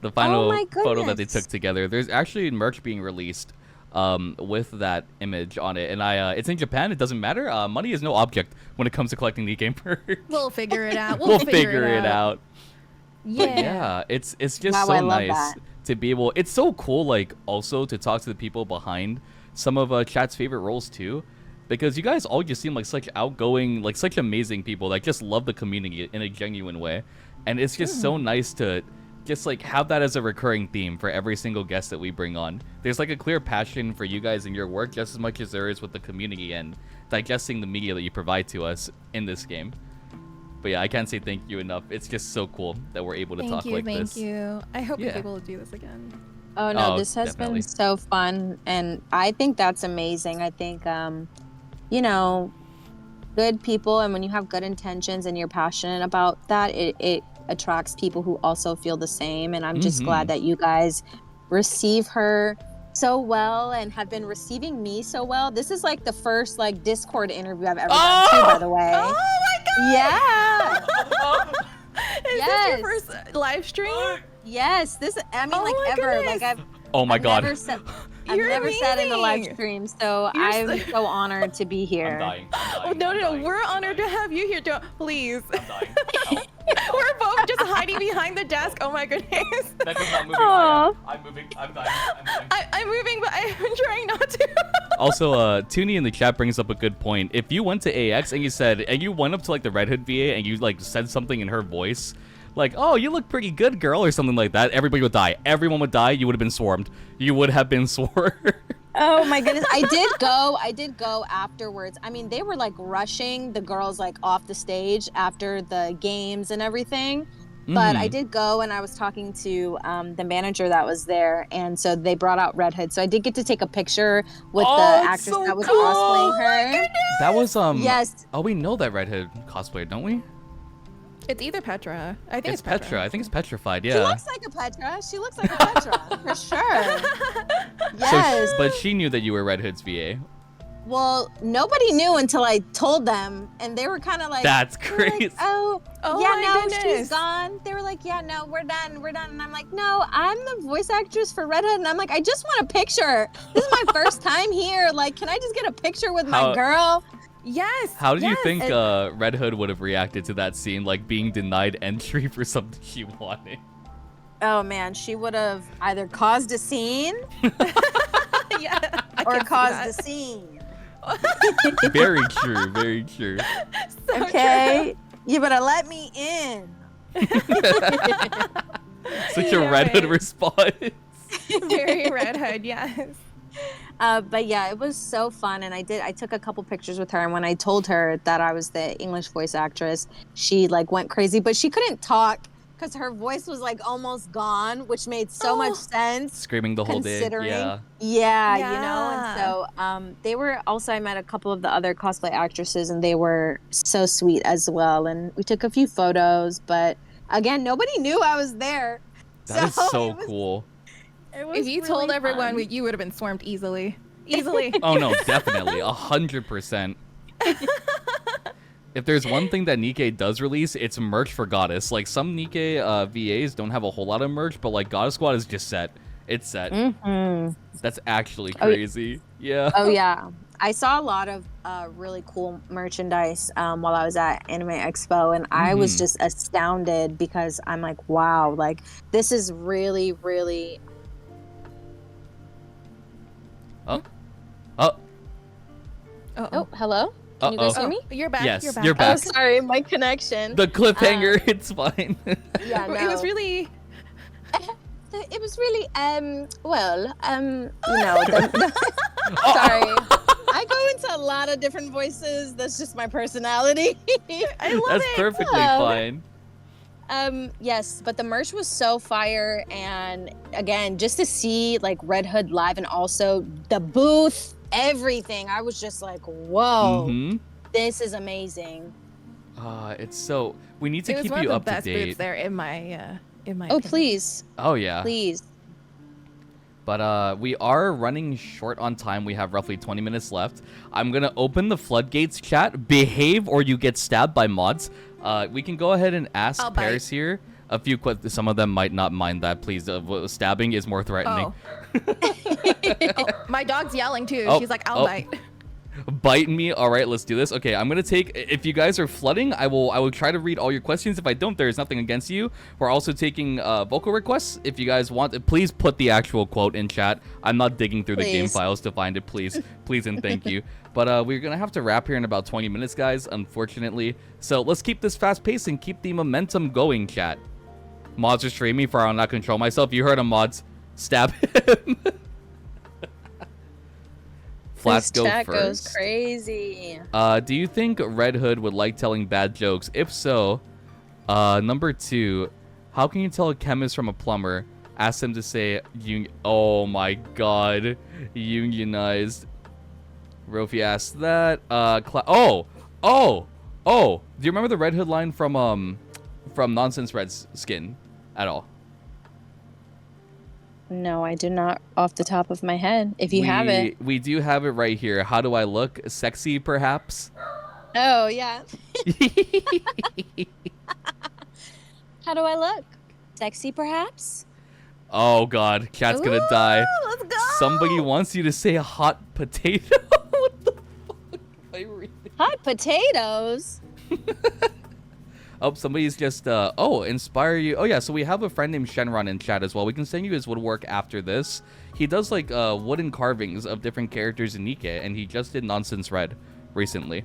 the final my photo that they goodness. took together. There's actually merch being released with that image on it, and it's in Japan. It doesn't matter. Money is no object when it comes to collecting the game merch. We'll figure it out. We'll figure it out. Yeah. But yeah, it's just Wow, so I love nice that. to be able. It's so cool, like also to talk to the people behind some of chat's favorite roles too, because you guys all just seem like such outgoing, like such amazing people that just love the community in a genuine way, and it's just so nice to just like have that as a recurring theme for every single guest that we bring on. There's like a clear passion for you guys and your work just as much as there is with the community and digesting the media that you provide to us in this game. But yeah, I can't say thank you enough. It's just so cool that we're able to talk like this. Thank you. I hope we're Yeah. able to do this again. Oh no, Oh, this has definitely. been so fun, and I think that's amazing. I think good people, and when you have good intentions and you're passionate about that, it attracts people who also feel the same. And I'm just glad that you guys receive her so well and have been receiving me so well. This is like the first like Discord interview I've ever done too, by the way. Oh my god! Yeah. Is this your first live stream? Yes. This, I mean, Oh like my ever. goodness. Like Oh my I've god. never said, I've You're never said in a live amazing. stream, so You're I'm so- so honored to be here. I'm dying. Oh, no, we're honored to have you here. Please. I'm dying. Help. We're both just hiding behind the desk. Oh my goodness. Becca's not moving. Aw. I'm moving. I'm dying. I'm moving, but I'm trying not to. Also, Toonie in the chat brings up a good point. If you went to AX and you went up to like the Red Hood VA and you like said something in her voice, like, "Oh, you look pretty good, girl," or something like that, everybody would die. Everyone would die. You would have been swarmed. You would have been swarmed. Oh my goodness. I did go afterwards. I mean, they were like rushing the girls like off the stage after the games and everything. But I did go and I was talking to the manager that was there, and so they brought out Red Hood. So I did get to take a picture with the actress that was cosplaying her. That was Yes. Oh, we know that Red Hood cosplayer, don't we? It's either Petra. I think it's Petra. I think it's petrified. Yeah. She looks like a Petra. She looks like a Petra for sure. Yes. So, but she knew that you were Red Hood's VA. Well, nobody knew until I told them, and they were kind of like, That's they were crazy. Like, oh yeah, my no, goodness. she's gone. They were like, yeah, no, we're done. And I'm like, no, I'm the voice actress for Red Hood, and I'm like, I just want a picture. This is my first time here. Like, can I just get a picture with my girl? Yes. How do you yes. think Red Hood would have reacted to that scene, like being denied entry for something she wanted? Oh man, she would have either caused a scene Yeah. I or can see caused that. a scene. Very true. Very true. So Okay, you better let me in. Such a Yeah, Red Hood right. response. true. Very Red Hood. Yes. But yeah, it was so fun, and I took a couple pictures with her, and when I told her that I was the English voice actress, she like went crazy, but she couldn't talk because her voice was like almost gone, which made so much sense. Screaming the whole day. Considering, Yeah. yeah, you know, Yeah. and so they were also, I met a couple of the other cosplay actresses, and they were so sweet as well, and we took a few photos, but again, nobody knew I was there. That is so it was- cool. It was If you told really everyone, fun. you would have been swarmed easily. Easily. Oh no, definitely 100%. If there's one thing that NIKKE does release, it's merch for Goddess. Like some NIKKE VAs don't have a whole lot of merch, but like Goddess Squad is just set. It's set. Mhm. That's actually crazy. Yeah. Oh yeah, I saw a lot of really cool merchandise while I was at Anime Expo, and I was just astounded because I'm like, wow, like this is really, really. Oh, hello. Can you guys hear me? You're back. Yes, you're back. you're back. Oh, sorry, my connection. The cliffhanger, it's fine. Yeah, no. It was really. It was really well you know sorry, I go into a lot of different voices. That's just my personality. I love That's it. perfectly fine. Yes, but the merch was so fire, and again, just to see like Red Hood live and also the booth, everything, I was just like, whoa, this is amazing. It's so we need to It was keep one you of up the to best date. booths there in my Oh, opinion. please, Oh yeah. please. But we are running short on time. We have roughly 20 minutes left. I'm gonna open the floodgates, chat. Behave or you get stabbed by mods. We can go ahead and ask I'll bite. Paris here a few questions. Some of them might not mind that. Please, stabbing is more threatening. Oh, my dog's yelling too. Oh, She's like, I'll bite. Bite me. All right, let's do this. Okay, I'm gonna take. If you guys are flooding, I will try to read all your questions. If I don't, there is nothing against you. We're also taking vocal requests. If you guys want, please put the actual quote in chat. I'm not digging through the game Please. files to find it. Please, please, and thank you. But we're gonna have to wrap here in about 20 minutes, guys. Unfortunately, so let's keep this fast pace and keep the momentum going, chat. Mods are streaming for I'll not control myself. You heard him, mods. Stab him. Flats This go chat goes first. crazy. Do you think Red Hood would like telling bad jokes? If so, number 2, how can you tell a chemist from a plumber? Ask them to say, oh my god, unionized. Rofi asked that. Do you remember the Red Hood line from Nonsense Red's skin at all? No, I do not off the top of my head. If you have it. We do have it right here. How do I look? Sexy, perhaps? Oh, yeah. How do I look? Sexy, perhaps? Oh god, chat's gonna die. Let's go. Somebody wants you to say hot potato. What the fuck am I reading? Hot potatoes? Oh, somebody's just inspire you. Oh yeah, so we have a friend named Shenron in chat as well. We can send you his woodwork after this. He does like wooden carvings of different characters in NIKKE, and he just did Nonsense Red recently.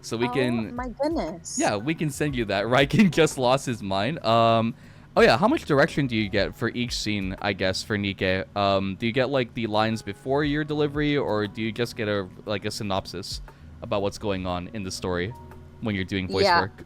So we can. Oh my goodness. Yeah, we can send you that. Ryken just lost his mind. Oh yeah, how much direction do you get for each scene, I guess, for NIKKE? Do you get like the lines before your delivery, or do you just get a synopsis about what's going on in the story when you're doing voice work?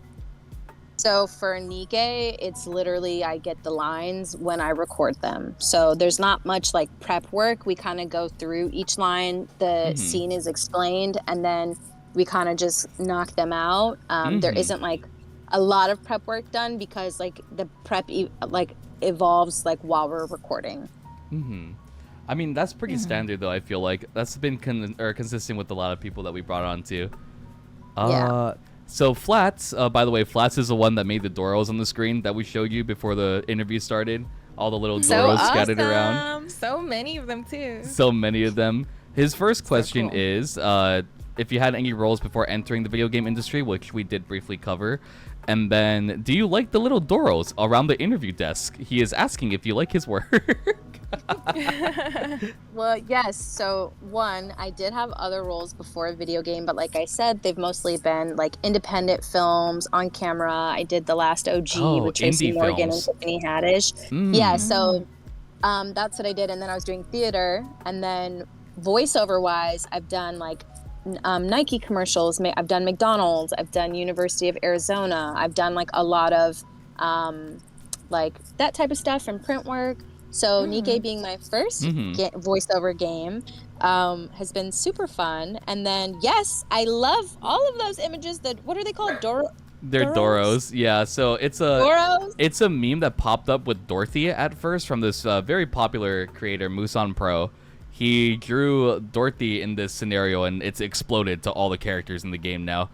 So for NIKKE, it's literally I get the lines when I record them. So there's not much like prep work. We kind of go through each line. The scene is explained, and then we kind of just knock them out. There isn't like a lot of prep work done because like the prep evolves like while we're recording. I mean, that's pretty standard though. I feel like that's been consistent with a lot of people that we brought on too. So Flats, by the way, Flats is the one that made the Doros on the screen that we showed you before the interview started. All the little Doros scattered around. So many of them too. So many of them. His first question is, if you had any roles before entering the video game industry, which we did briefly cover. And then, do you like the little Doros around the interview desk? He is asking if you like his work. Well, yes. So one, I did have other roles before a video game, but like I said, they've mostly been like independent films on camera. I did The Last OG with Tracy Morgan and Tiffany Haddish. Yeah, so that's what I did. And then I was doing theater. And then voiceover wise, I've done like Nike commercials. I've done McDonald's. I've done University of Arizona. I've done like a lot of like that type of stuff and print work. So NIKKE being my first voiceover game has been super fun. And then, yes, I love all of those images. What are they called? They're Doros. Yeah, so it's a meme that popped up with Dorothy at first from this very popular creator, Musan Pro. He drew Dorothy in this scenario, and it's exploded to all the characters in the game now.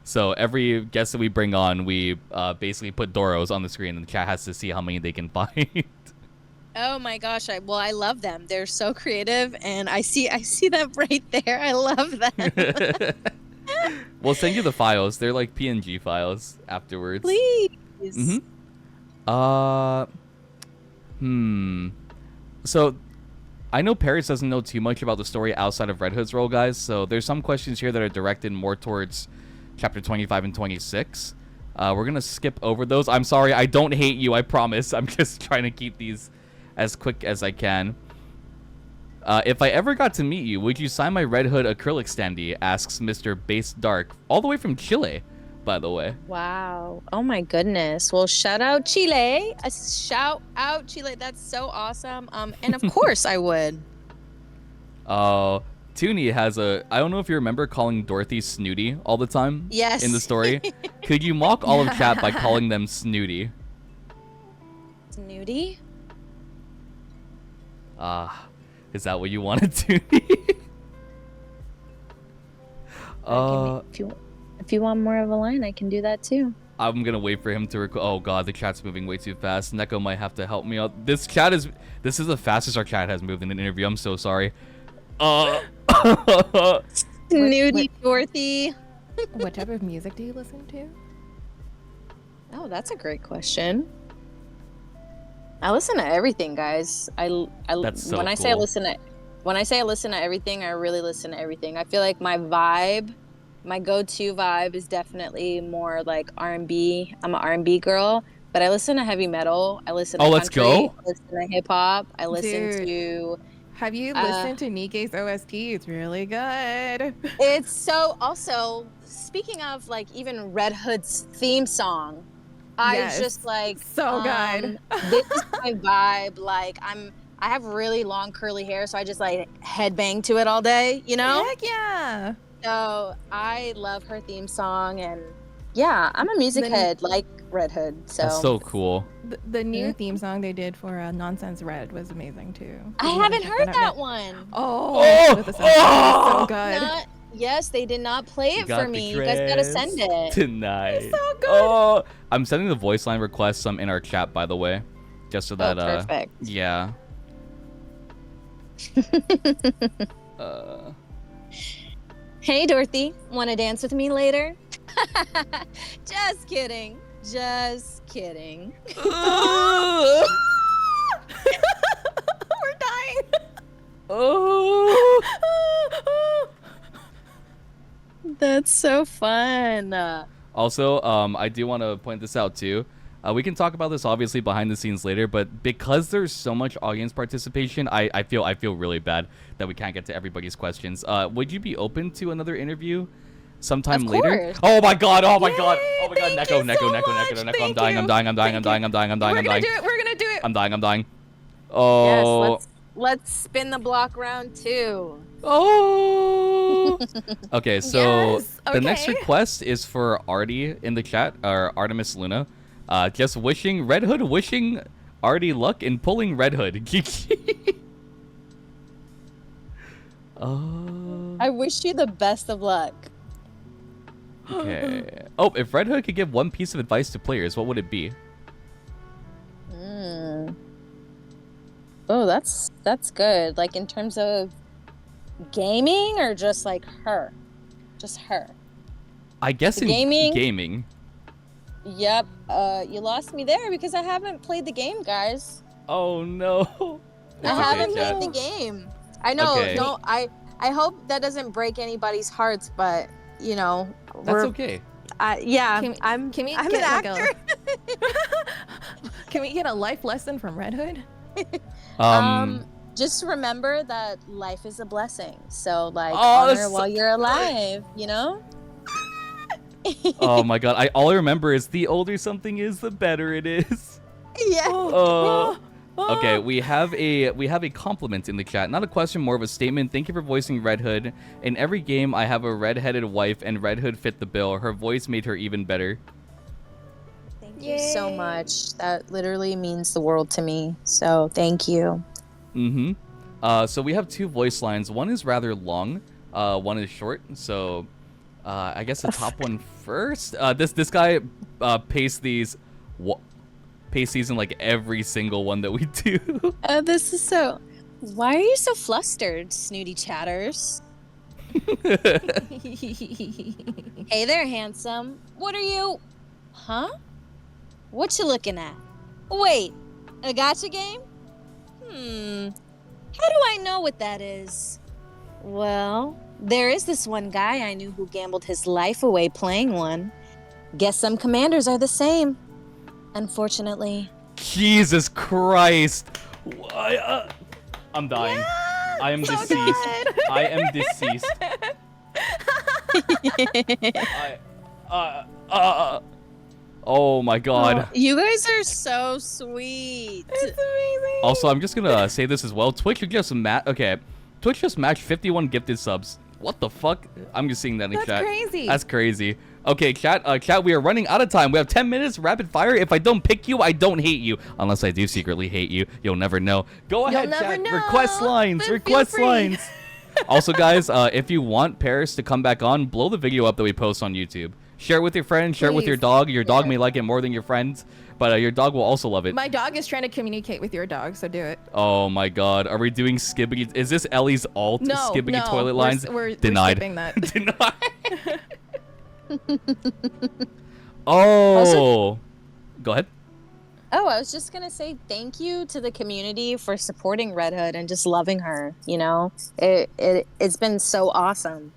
So every guest that we bring on, we basically put Doros on the screen, and the chat has to see how many they can find. Oh my gosh! I love them. They're so creative, and I see them right there. I love them. We'll send you the files. They're like PNG files afterwards. Please. So I know Pyrrhixz doesn't know too much about the story outside of Red Hood's role, guys. So there's some questions here that are directed more towards chapter 25 and 26. We're gonna skip over those. I'm sorry. I don't hate you. I promise. I'm just trying to keep these as quick as I can. If I ever got to meet you, would you sign my Red Hood acrylic standee? Asks Mr. Base Dark, all the way from Chile, by the way. Wow. Oh my goodness. Well, shout out Chile. Shout out Chile. That's so awesome. And of course I would. Toonie has I don't know if you remember calling Dorothy Snooty all the time. Yes. In the story. Could you mock all of chat by calling them Snooty? Snooty? Is that what you wanted to be? If you want more of a line, I can do that too. I'm gonna wait for him to record. Oh god, the chat's moving way too fast. NIKKE might have to help me out. This is the fastest our chat has moved in an interview. I'm so sorry. Snooty Dorothy. What type of music do you listen to? Oh, that's a great question. I listen to everything, guys. That's so when I cool. say I listen to everything, I really listen to everything. I feel like my go-to vibe is definitely more like R&B. I'm an R&B girl, but I listen to heavy metal. I listen to country. Let's go. I listen to hip hop. I listen to. Have you listened to NIKKE's OST? It's really good. It's so. Also, speaking of like even Red Hood's theme song. Yes. I just like so good. This is my vibe. Like I have really long curly hair, so I just like headbang to it all day, you know? Heck yeah. So I love her theme song, and yeah, I'm a music head like Red Hood. So that's so cool. The new theme song they did for Nonsense Red was amazing too. I haven't heard that one. So good. Yes, they did not play it for me. You guys gotta send it tonight. It's so good. I'm sending the voice line requests in our chat, by the way, just so that perfect. Yeah. Hey Dorothy, wanna dance with me later? Just kidding. Just kidding. We're dying. Oh. That's so fun. Also, I do want to point this out too. We can talk about this obviously behind the scenes later, but because there's so much audience participation, I feel really bad that we can't get to everybody's questions. Would you be open to another interview sometime later? Oh my god! Oh my god! Oh my god! Neko! I'm dying! I'm dying! I'm dying! I'm dying! I'm dying! I'm dying! I'm dying! We're gonna do it. I'm dying! I'm dying! Oh. Yes, let's spin the block round 2. Oh. Okay, so Yes, the next okay. request is for Artie in the chat, or Artemis Luna. Just wishing Red Hood, wishing Artie luck in pulling Red Hood. I wish you the best of luck. Okay. Oh, if Red Hood could give one piece of advice to players, what would it be? Oh, that's good. Like in terms of gaming or just like her? Just her. I guess in gaming. Yep. You lost me there because I haven't played the game, guys. Oh no. I haven't played the game. I know. Okay. No, I hope that doesn't break anybody's hearts, but you know, That's okay. Yeah, Can we I'm get an like actor. Can we get a life lesson from Red Hood? Just remember that life is a blessing. So like Oh, honor that's while so you're alive, you know? Oh my god, all I remember is the older something is, the better it is. Yeah. Okay, we have a compliment in the chat. Not a question, more of a statement. Thank you for voicing Red Hood. In every game, I have a red-headed wife, and Red Hood fit the bill. Her voice made her even better. Thank you so much. That literally means the world to me. So thank you. So we have 2 voice lines. One is rather long. One is short. So I guess the top one first. This guy pastes these in like every single one that we do. This is so... Why are you so flustered, snooty chatters? Hey there, handsome. What are you... Huh? What you looking at? Wait, a gacha game? How do I know what that is? Well, there is this one guy I knew who gambled his life away playing one. Guess some commanders are the same. Unfortunately. Jesus Christ. I'm dying. Yeah, I am so deceased. good. I am deceased. Oh my god. You guys are so sweet. It's amazing. Also, I'm just gonna say this as well. Twitch just Twitch just matched 51 gifted subs. What the fuck? I'm just seeing that in That's chat. crazy. That's crazy. Okay, chat, we are running out of time. We have 10 minutes, rapid fire. If I don't pick you, I don't hate you. Unless I do secretly hate you. You'll never know. Go ahead, never chat. know. Request lines. Then Request feel free. lines. Also, guys, if you want Paris to come back on, blow the video up that we post on YouTube. Share it with your friends. Share it with your Please. dog. Your dog may like it more than your friends, but your dog will also love it. My dog is trying to communicate with your dog, so do it. Oh my god. Are we doing Skibbity? Is this Ellie's alt? No, Skibbity no, toilet lines? We're Denied. skipping that. Denied. Oh. Go ahead. Oh, I was just gonna say thank you to the community for supporting Red Hood and just loving her. You know, it's been so awesome.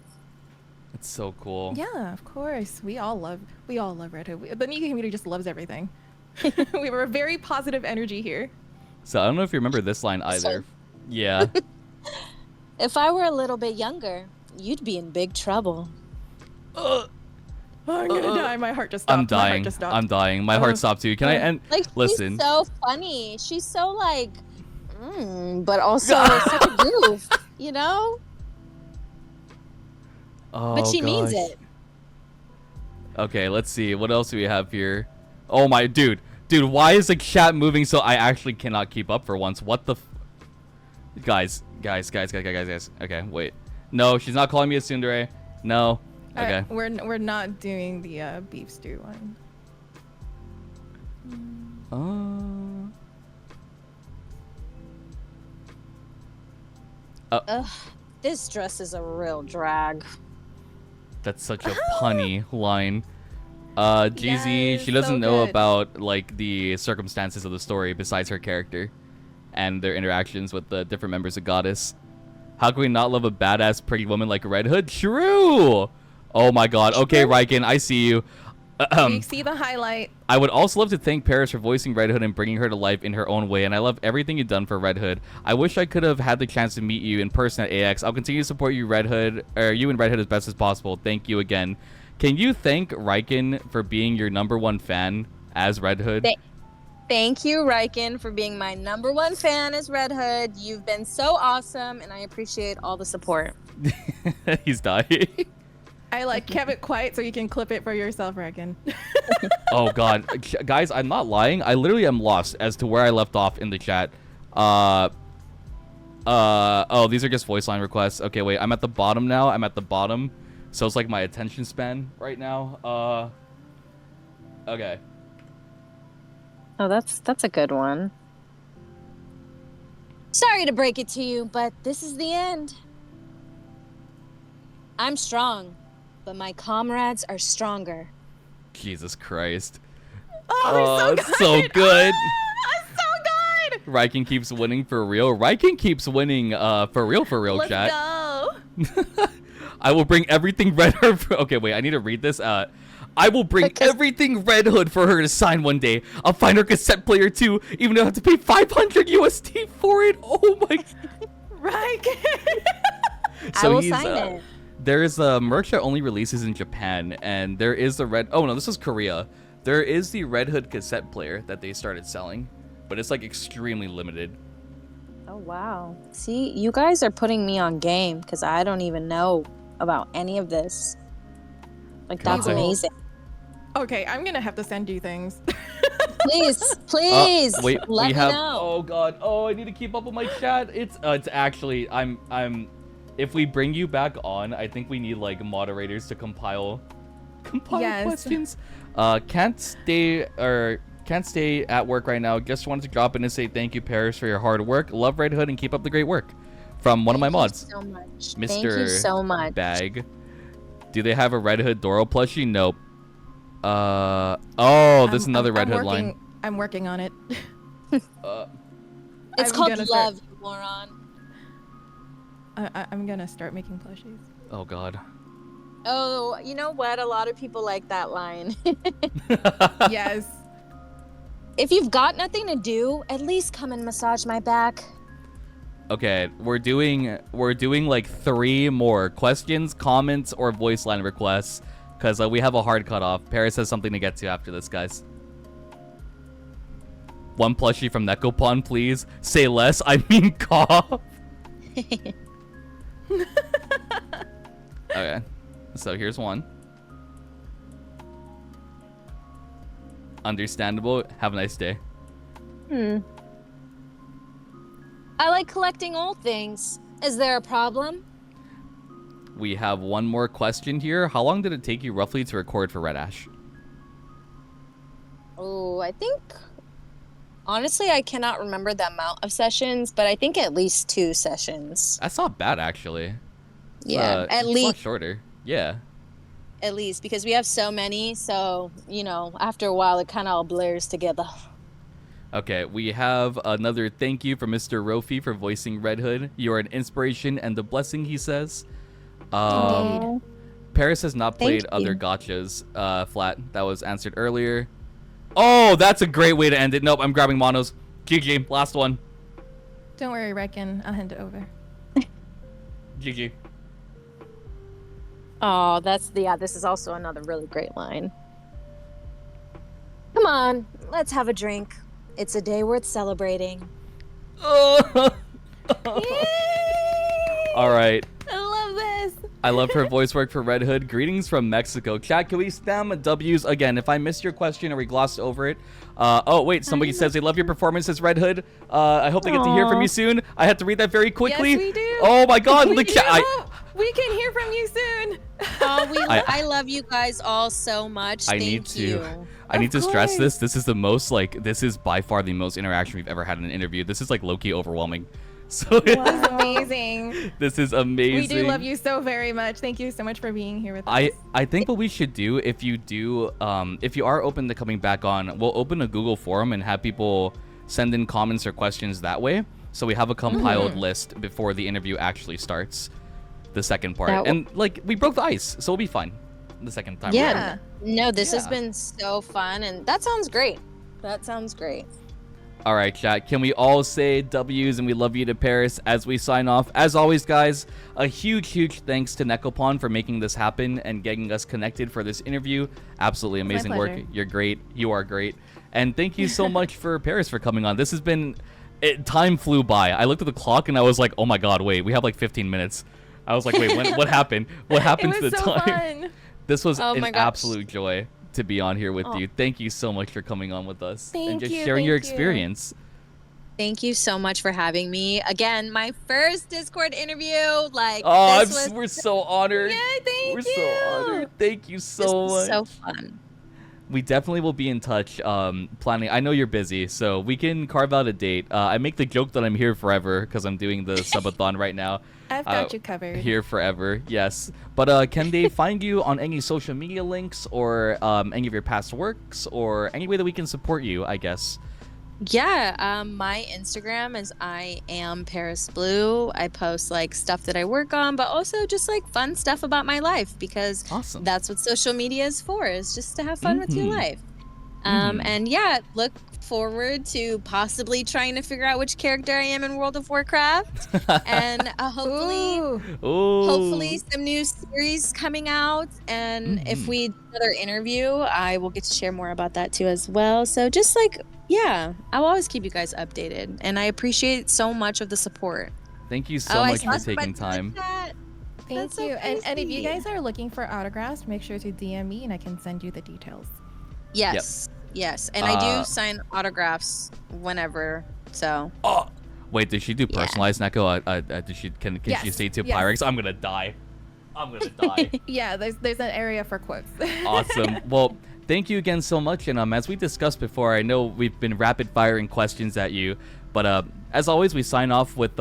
It's so cool. Yeah, of course. We all love Red Hood. The NIKKE community just loves everything. We were a very positive energy here. So I don't know if you remember this line either. Yeah. If I were a little bit younger, you'd be in big trouble. I'm gonna die. My heart just stopped. I'm dying. My heart just stopped. I'm dying. My heart stopped too. Can I end? Like, Listen. she's so funny. She's so like, but also such a goof, you know? Oh, But she means gosh. it. Okay, let's see. What else do we have here? Oh my dude. Dude, why is the chat moving so I actually cannot keep up for once? What the Guys. Okay, wait. No, she's not calling me a tsundere. No. Okay. Alright, we're not doing the beef stew one. Ugh, this dress is a real drag. That's such a punny line. GZ, Yes, she doesn't so know good. about like the circumstances of the story besides her character and their interactions with the different members of Goddess. How can we not love a badass pretty woman like Red Hood? True! Oh my god. Okay, Riken, I see you. We see the highlight. I would also love to thank Pyrrhixz for voicing Red Hood and bringing her to life in her own way, and I love everything you've done for Red Hood. I wish I could have had the chance to meet you in person at AX. I'll continue to support you, Red Hood, or you and Red Hood as best as possible. Thank you again. Can you thank Riken for being your #1 fan as Red Hood? Thank you, Riken, for being my #1 fan as Red Hood. You've been so awesome, and I appreciate all the support. He's dying. I like kept it quiet so you can clip it for yourself, Regan. Oh god, guys, I'm not lying. I literally am lost as to where I left off in the chat. Oh, these are just voice line requests. Okay, wait, I'm at the bottom now. I'm at the bottom, so it's like my attention span right now. Okay. Oh, that's a good one. Sorry to break it to you, but this is the end. I'm strong, but my comrades are stronger. Jesus Christ. Oh, it's so good. It's so good. Riken keeps winning for real. Riken keeps winning for real, Let's chat. go. I will bring everything Red Hood for... Okay, wait, I need to read this. I will bring everything Red Hood for her to sign one day. I'll find her cassette player too, even though I have to pay 500 USD for it. Oh my... Right. I will sign it. There is a merch that only releases in Japan, and there is the Red... Oh, no, this is Korea. There is the Red Hood cassette player that they started selling, but it's, like, extremely limited. Oh, wow. See, you guys are putting me on game, because I don't even know about any of this. Like, that's Contact. amazing. Okay, I'm gonna have to send you things. Please, wait, let we me have... know. Oh, God. Oh, I need to keep up with my chat. It's actually... I'm... If we bring you back on, I think we need, like, moderators to compile Yes. questions. Can't stay at work right now. Just wanted to drop in and say thank you, Paris, for your hard work. Love Red Hood and keep up the great work. From one of my mods, Thank you so much. Mr. Thank you so much. Bag. Do they have a Red Hood Doro plushie? Nope. Oh, this is another Red Hood line. I'm working on it. It's I'm called gonna love, start- you moron. I'm gonna start making plushies. Oh, God. Oh, you know what? A lot of people like that line. Yes. If you've got nothing to do, at least come and massage my back. Okay, we're doing like 3 more questions, comments, or voice line requests, because we have a hard cutoff. Paris has something to get to after this, guys. 1 plushie from Nekopon, please. Say less. I mean cough. Okay, so here's 1. Understandable. Have a nice day. I like collecting old things. Is there a problem? We have 1 more question here. How long did it take you roughly to record for Red Ash? Oh, I think... Honestly, I cannot remember the amount of sessions, but I think at least 2 sessions. That's not bad, actually. Yeah, at it's a lot least. shorter. Yeah. At least, because we have so many, so, you know, after a while, it kind of all blurs together. Okay, we have another thank you from Mr. Rofi for voicing Red Hood. You are an inspiration and a blessing, he says. Indeed. Paris has not Thank played other you. gotchas. Flat, that was answered earlier. Oh, that's a great way to end it. Nope, I'm grabbing monos. GG, last one. Don't worry, Reckon. I'll hand it over. GG. Oh, this is also another really great line. Come on, let's have a drink. It's a day worth celebrating. All right. I love this. I love her voice work for Red Hood. Greetings from Mexico. Chat, can we spam W's again? If I missed your question or we glossed over it. Oh, wait. Somebody says they love your performance as Red Hood. I hope they get to hear from you soon. I had to read that very quickly. Yes, we do. Oh, my God. We The chat. We can hear from you soon. Oh, I love you guys all so much. I Thank you. need to stress course. this. This is the most, like, this is by far the most interaction we've ever had in an interview. This is, like, low-key overwhelming. So That's amazing. this is amazing. We do love you so very much. Thank you so much for being here with us. I think what we should do, if you are open to coming back on, we'll open a Google forum and have people send in comments or questions that way. So we have a compiled list before the interview actually starts, the second part. And like, we broke the ice, so we'll be fine the second time. Yeah. No, this has been so fun, and that sounds great. That sounds great. All right, chat. Can we all say W's and we love you to Paris as we sign off? As always, guys, a huge thanks to NIKKE for making this happen and getting us connected for this interview. Absolutely amazing work. You're great. You are great. And thank you so much for Paris for coming on. This has been... time flew by. I looked at the clock and I was like, oh my god, wait, we have like 15 minutes. I was like, wait, what happened? What happened to the time? Fun. This was an absolute joy to be on here with you. Thank you so much for coming on with us and just sharing your experience. Thank you so much for having me. Again, my first Discord interview. Like, we're so honored. Yeah, we're so honored. Thank you so much. So fun. We definitely will be in touch, planning. I know you're busy, so we can carve out a date. I make the joke that I'm here forever because I'm doing the subathon right now. I've got you covered. Here forever, yes. But can they find you on any social media links or any of your past works or any way that we can support you, I guess? Yeah, my Instagram is I am Paris Blu. I post like stuff that I work on, but also just like fun stuff about my life because that's what social media is for, is just to have fun with your life. And yeah, look forward to possibly trying to figure out which character I am in World of Warcraft, and hopefully some new series coming out. And if we do another interview, I will get to share more about that too as well. So just like, yeah, I'll always keep you guys updated, and I appreciate so much of the support. Thank you so much for taking time. Thank you. And if you guys are looking for autographs, make sure to DM me and I can send you the details. Yes. Yes, and I do sign autographs whenever. So. Oh, wait, did she do personalized NIKKE? Did she? Can she say to Pyrrhixz? I'm gonna die. I'm gonna die. Yeah, there's an area for quotes. Awesome. Well, thank you again so much. And as we discussed before, I know we've been rapid firing questions at you, but as always, we sign off with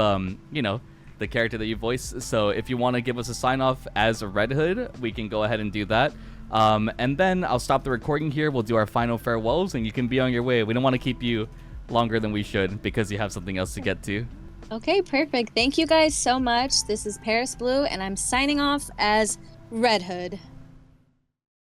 you know, the character that you voice. So if you want to give us a sign off as a Red Hood, we can go ahead and do that. And then I'll stop the recording here. We'll do our final farewells and you can be on your way. We don't want to keep you longer than we should because you have something else to get to. Okay, perfect. Thank you guys so much. This is Paris Blu and I'm signing off as Red Hood.